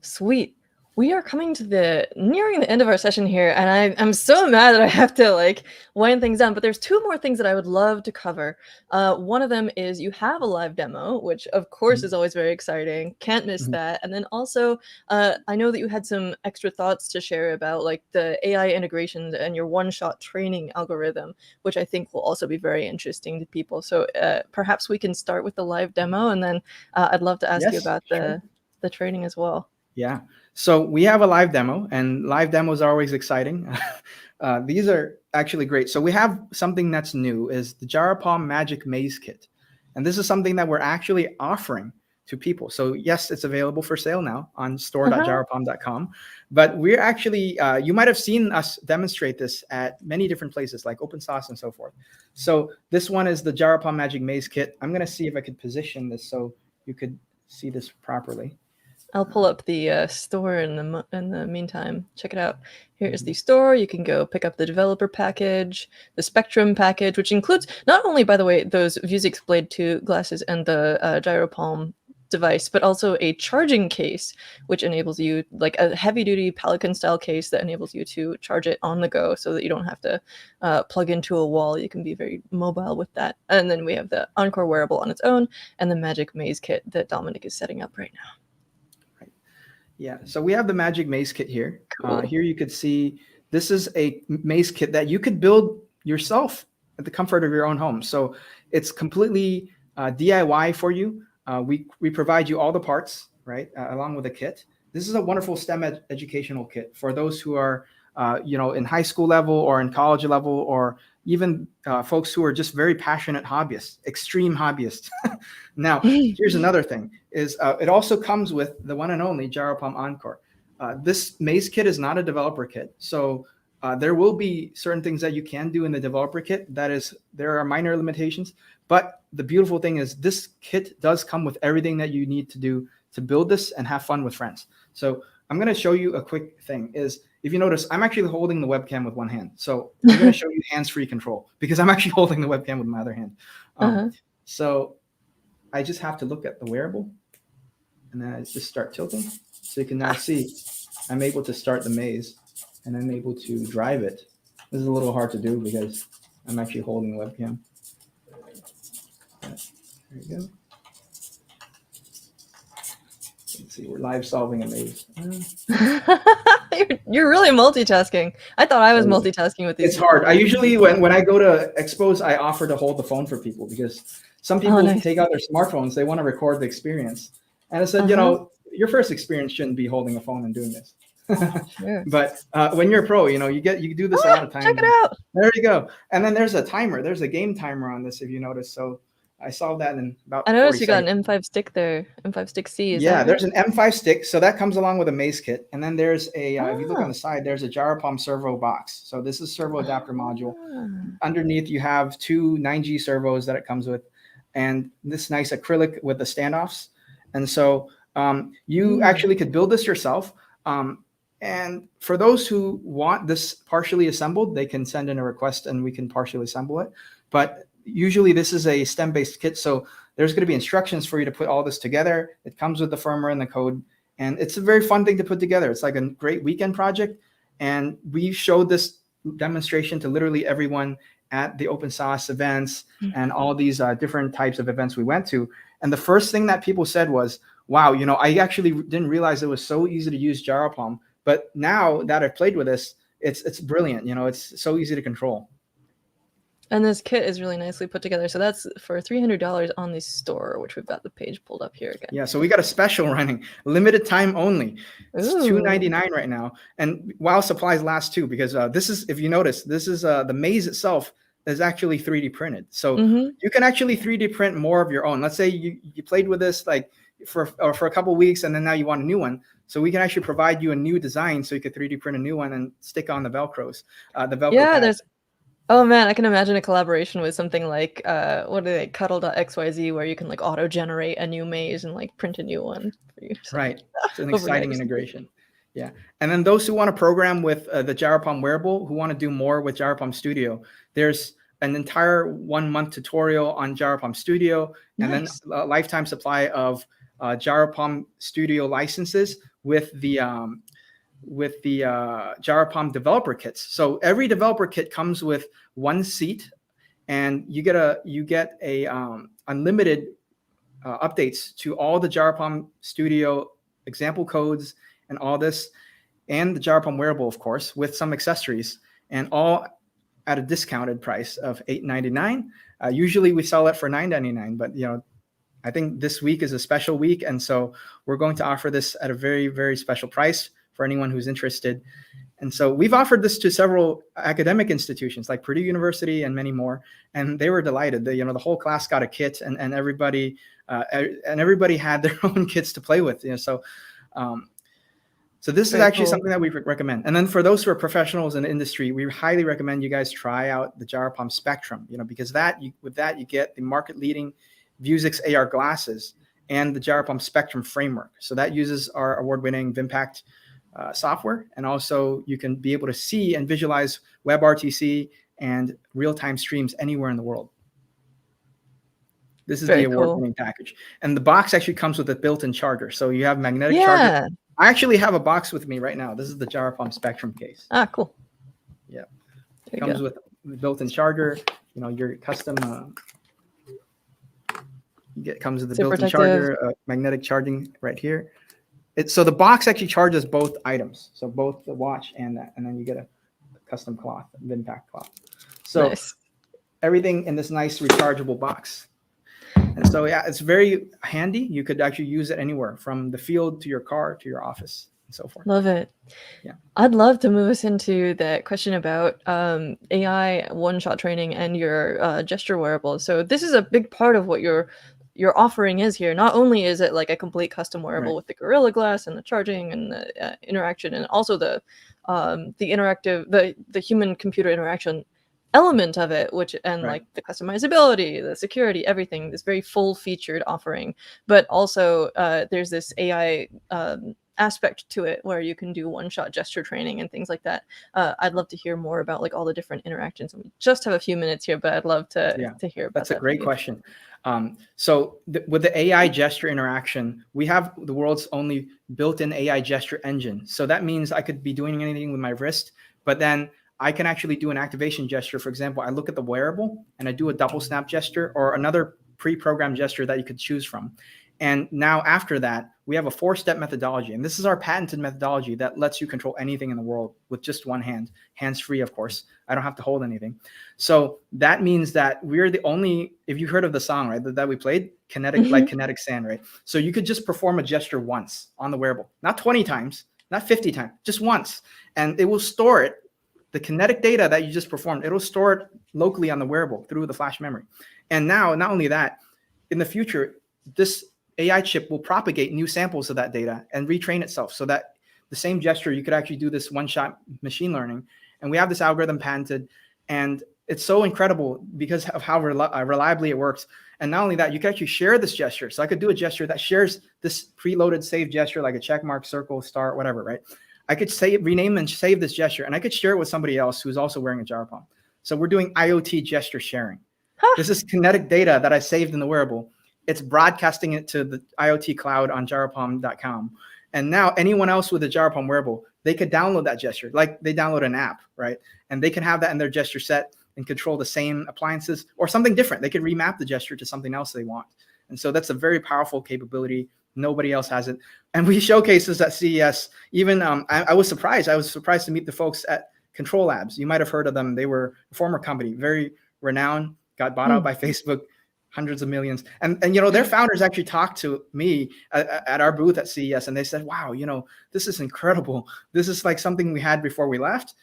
Sweet. We are coming to nearing the end of our session here, and I'm so mad that I have to wind things down, but there's two more things that I would love to cover. One of them is you have a live demo, which of course is always very exciting. Can't miss that. And then also, I know that you had some extra thoughts to share about the AI integrations and your one-shot training algorithm, which I think will also be very interesting to people. So perhaps we can start with the live demo, and then I'd love to ask you about the training as well. Yeah. So we have a live demo, and live demos are always exciting. These are actually great. So we have something that's new, is the GyroPalm Magic Maze Kit. And this is something that we're actually offering to people. So yes, it's available for sale now on store.gyropalm.com. But we're actually, you might have seen us demonstrate this at many different places like Open Source and so forth. So this one is the GyroPalm Magic Maze Kit. I'm going to see if I could position this so you could see this properly. I'll pull up the store in the meantime. Check it out. Here is the store. You can go pick up the developer package, the Spectrum package, which includes not only, by the way, those Vuzix Blade 2 glasses and the GyroPalm device, but also a charging case, which enables you, a heavy-duty Pelican-style case that enables you to charge it on the go so that you don't have to plug into a wall. You can be very mobile with that. And then we have the Encore wearable on its own and the Magic Maze Kit that Dominick is setting up right now. Yeah, so we have the Magic Maze Kit here. Cool. Here you could see this is a maze kit that you could build yourself at the comfort of your own home. So it's completely DIY for you. We provide you all the parts, right, along with the kit. This is a wonderful STEM educational kit for those who are, in high school level or in college level, or even folks who are just very passionate hobbyists, extreme hobbyists. Now, here's another thing, is it also comes with the one and only GyroPalm Encore. This maze kit is not a developer kit. So there will be certain things that you can do in the developer kit. There are minor limitations. But the beautiful thing is this kit does come with everything that you need to do to build this and have fun with friends. So I'm going to show you a quick thing. If you notice, I'm actually holding the webcam with one hand. So I'm going to show you hands-free control because I'm actually holding the webcam with my other hand. So I just have to look at the wearable, and then I just start tilting. So you can now see I'm able to start the maze, and I'm able to drive it. This is a little hard to do because I'm actually holding the webcam. There you go. Let's see, we're live solving a maze. You're really multitasking. I thought I was multitasking with these. It's hard. I usually, when I go to expos, I offer to hold the phone for people because some people take out their smartphones. They want to record the experience. And I said, your first experience shouldn't be holding a phone and doing this. Sure. But when you're a pro, you do this a lot of times. Check it out. There you go. And then there's a timer. There's a game timer on this, if you notice. So I solved that in about I 40 noticed you got seconds. an M5 stick there. M5 stick C. Is Yeah, that there's right? an M5 stick, so that comes along with a maze kit, and then there's a if you look on Ah. the side, there's a GyroPalm servo box. So this is servo adapter module. Ah. Underneath, you have two 9G servos that it comes with, and this nice acrylic with the standoffs. And so you actually could build this yourself. And for those who want this partially assembled, they can send in a request and we can partially assemble it. But usually this is a STEM-based kit, so there's going to be instructions for you to put all this together. It comes with the firmware and the code, and it's a very fun thing to put together. It's like a great weekend project, and we showed this demonstration to literally everyone at the open source events and all these different types of events we went to. And the first thing that people said was, wow, you know, I actually didn't realize it was so easy to use GyroPalm, but now that I've played with this, it's brilliant. You know, it's so easy to control. And this kit is really nicely put together. So that's for $300 on the store, which we've got the page pulled up here again. Yeah, so we got a special running, limited time only. It's Ooh. $2.99 right now, and while supplies last too, because this is, if you notice, this is the maze itself is actually 3D printed. So you can actually 3D print more of your own. Let's say you played with this like for a couple of weeks, and then now you want a new one. So we can actually provide you a new design, so you could 3D print a new one and stick on the Velcros, the Velcro Yeah, pads. oh man, I can imagine a collaboration with something like what are they, Cuddle.xyz, where you can like auto generate a new maze and like print a new one for you. Right, it's an Overnight exciting or something. integration. Yeah, and then those who want to program with the GyroPalm wearable, who want to do more with GyroPalm Studio, there's an entire 1-month tutorial on GyroPalm Studio, and then a lifetime supply of GyroPalm Studio licenses with the GyroPalm developer kits. So every developer kit comes with 1 seat, and you get a unlimited updates to all the GyroPalm Studio example codes and all this, and the GyroPalm wearable, of course, with some accessories, and all at a discounted price of $8.99. Usually we sell it for $9.99, but you know, I think this week is a special week, and so we're going to offer this at a very, very special price for anyone who's interested. And so we've offered this to several academic institutions like Purdue University and many more, and they were delighted. You know, the whole class got a kit, and everybody had their own kits to play with. You know, so this is actually something that we recommend. And then for those who are professionals in the industry, we highly recommend you guys try out the GyroPalm Spectrum. You know, because with that you get the market-leading Vuzix AR glasses and the GyroPalm Spectrum framework. So that uses our award-winning VIMPAACT software, and also you can be able to see and visualize WebRTC and real-time streams anywhere in the world. This is the award-winning package, and the box actually comes with a built-in charger. So you have magnetic charger. I actually have a box with me right now. This is the GyroPalm Spectrum case. Ah, cool. Yeah, it comes with a built-in charger. You know, your custom. Comes with the built-in charger, magnetic charging right here. So the box actually charges both items, so both the watch and that, and then you get a custom cloth, VIMPAACT cloth. So everything in this nice rechargeable box. And so yeah, it's very handy. You could actually use it anywhere, from the field to your car to your office and so forth. Love it. Yeah, I'd love to move us into the question about AI one-shot training and your gesture wearable. So this is a big part of what your offering is here. Not only is it like a complete custom wearable with the Gorilla Glass and the charging and the interaction, and also the interactive, the human computer interaction element of it, which like the customizability, the security, everything, this very full featured offering. But also there's this AI aspect to it where you can do one-shot gesture training and things like that. I'd love to hear more about like all the different interactions. We just have a few minutes here, but I'd love to hear about that. That's a great question. So with the AI gesture interaction, we have the world's only built-in AI gesture engine. So that means I could be doing anything with my wrist, but then I can actually do an activation gesture. For example, I look at the wearable and I do a double snap gesture or another pre-programmed gesture that you could choose from. And now after that, we have a 4-step methodology. And this is our patented methodology that lets you control anything in the world with just one hand, hands-free, of course. I don't have to hold anything. So that means that we're the only, if you heard of the song, right, that we played, Kinetic Sand, right? So you could just perform a gesture once on the wearable, not 20 times, not 50 times, just once. And it will store it, the kinetic data that you just performed, it'll store it locally on the wearable through the flash memory. And now, not only that, in the future, this AI chip will propagate new samples of that data and retrain itself so that the same gesture, you could actually do this one-shot machine learning. And we have this algorithm patented, and it's so incredible because of how reliably it works. And not only that, you can actually share this gesture. So I could do a gesture that shares this preloaded saved gesture, like a check mark, circle, star, whatever, right? I could rename and save this gesture, and I could share it with somebody else who's also wearing a GyroPalm. So we're doing IoT gesture sharing. This is kinetic data that I saved in the wearable. It's broadcasting it to the IoT cloud on GyroPalm.com. And now anyone else with a GyroPalm wearable, they could download that gesture, like they download an app, right? And they can have that in their gesture set and control the same appliances or something different. They could remap the gesture to something else they want. And so that's a very powerful capability. Nobody else has it. And we showcase this at CES. Even I was surprised. I was surprised to meet the folks at Control Labs. You might have heard of them. They were a former company, very renowned, got bought out by Facebook, hundreds of millions. And you know, their founders actually talked to me at our booth at CES, and they said, wow, you know, this is incredible. This is like something we had before we left.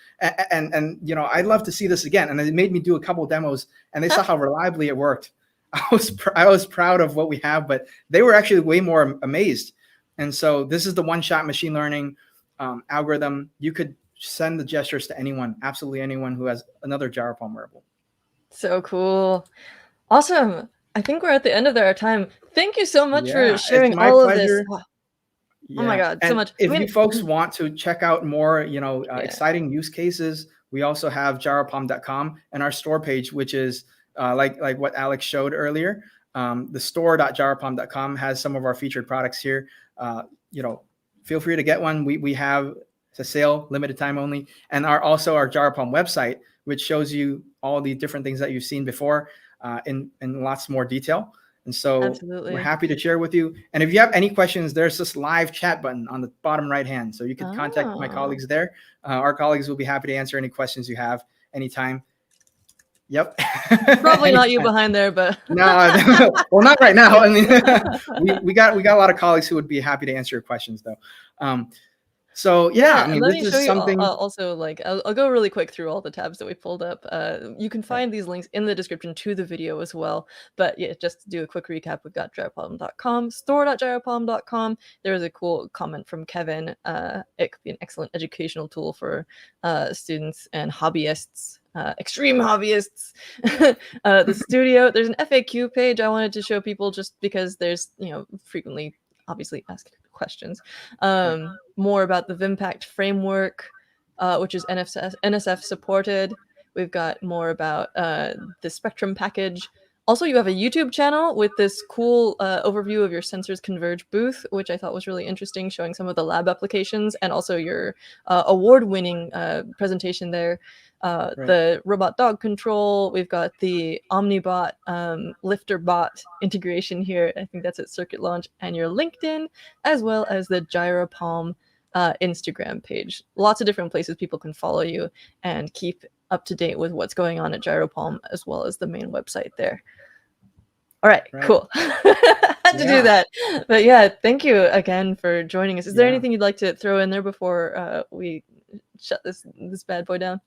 And you know, I'd love to see this again. And they made me do a couple of demos, and they saw how reliably it worked. I was proud of what we have, but they were actually way more amazed. And so this is the one-shot machine learning algorithm. You could send the gestures to anyone, absolutely anyone who has another GyroPalm wearable. So cool. Awesome. I think we're at the end of our time. Thank you so much for sharing all of this. Oh my God, so much. If you folks want to check out more, you know, exciting use cases, we also have gyropalm.com and our store page, which is like what Alex showed earlier. The store.gyropalm.com has some of our featured products here. You know, feel free to get one. We have, it's a sale, limited time only, and also our GyroPalm website, which shows you all the different things that you've seen before in lots more detail. And so we're happy to share with you. And if you have any questions, there's this live chat button on the bottom right hand. So you can contact my colleagues there. Our colleagues will be happy to answer any questions you have anytime. Yep. Probably not you behind there, but no, well, not right now. I mean, we got a lot of colleagues who would be happy to answer your questions, though. So yeah, I mean, let this me show is something. You also, like, I'll go really quick through all the tabs that we pulled up. You can find these links in the description to the video as well. But yeah, just to do a quick recap, we've got gyropalm.com, store.gyropalm.com. There was a cool comment from Kevin. It could be an excellent educational tool for students and hobbyists. Extreme hobbyists. The studio, there's an FAQ page I wanted to show people just because there's, you know, frequently obviously asked questions. More about the VIMPAACT framework, which is NSF supported. We've got more about the Spectrum package. Also, you have a YouTube channel with this cool overview of your Sensors Converge booth, which I thought was really interesting, showing some of the lab applications and also your award-winning presentation there. The robot dog control. We've got the OmniBot lifter bot integration here. I think that's at Circuit Launch, and your LinkedIn, as well as the GyroPalm Instagram page. Lots of different places people can follow you and keep up to date with what's going on at GyroPalm, as well as the main website there. All right. Cool. Had to do that. But yeah, thank you again for joining us. Is there anything you'd like to throw in there before we shut this bad boy down?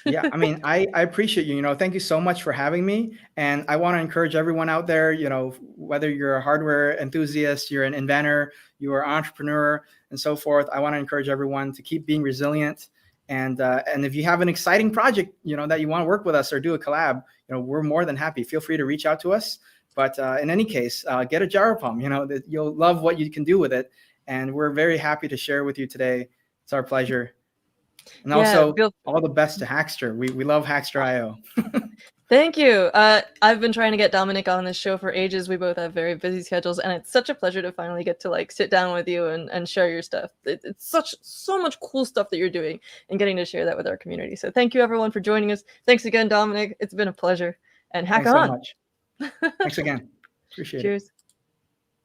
Yeah, I mean, I appreciate you. You know, thank you so much for having me. And I want to encourage everyone out there, you know, whether you're a hardware enthusiast, you're an inventor, you're an entrepreneur, and so forth. I want to encourage everyone to keep being resilient. And if you have an exciting project, you know, that you want to work with us or do a collab, you know, we're more than happy. Feel free to reach out to us. But in any case, get a GyroPalm. You know, you'll love what you can do with it. And we're very happy to share with you today. It's our pleasure. And also, all the best to Hackster. We love Hackster.io. Thank you. I've been trying to get Dominick on this show for ages. We both have very busy schedules, and it's such a pleasure to finally get to like sit down with you and share your stuff. It's so much cool stuff that you're doing and getting to share that with our community. So thank you everyone for joining us. Thanks again, Dominick. It's been a pleasure. And hack on. Thanks so much. Thanks again. Appreciate it. Cheers.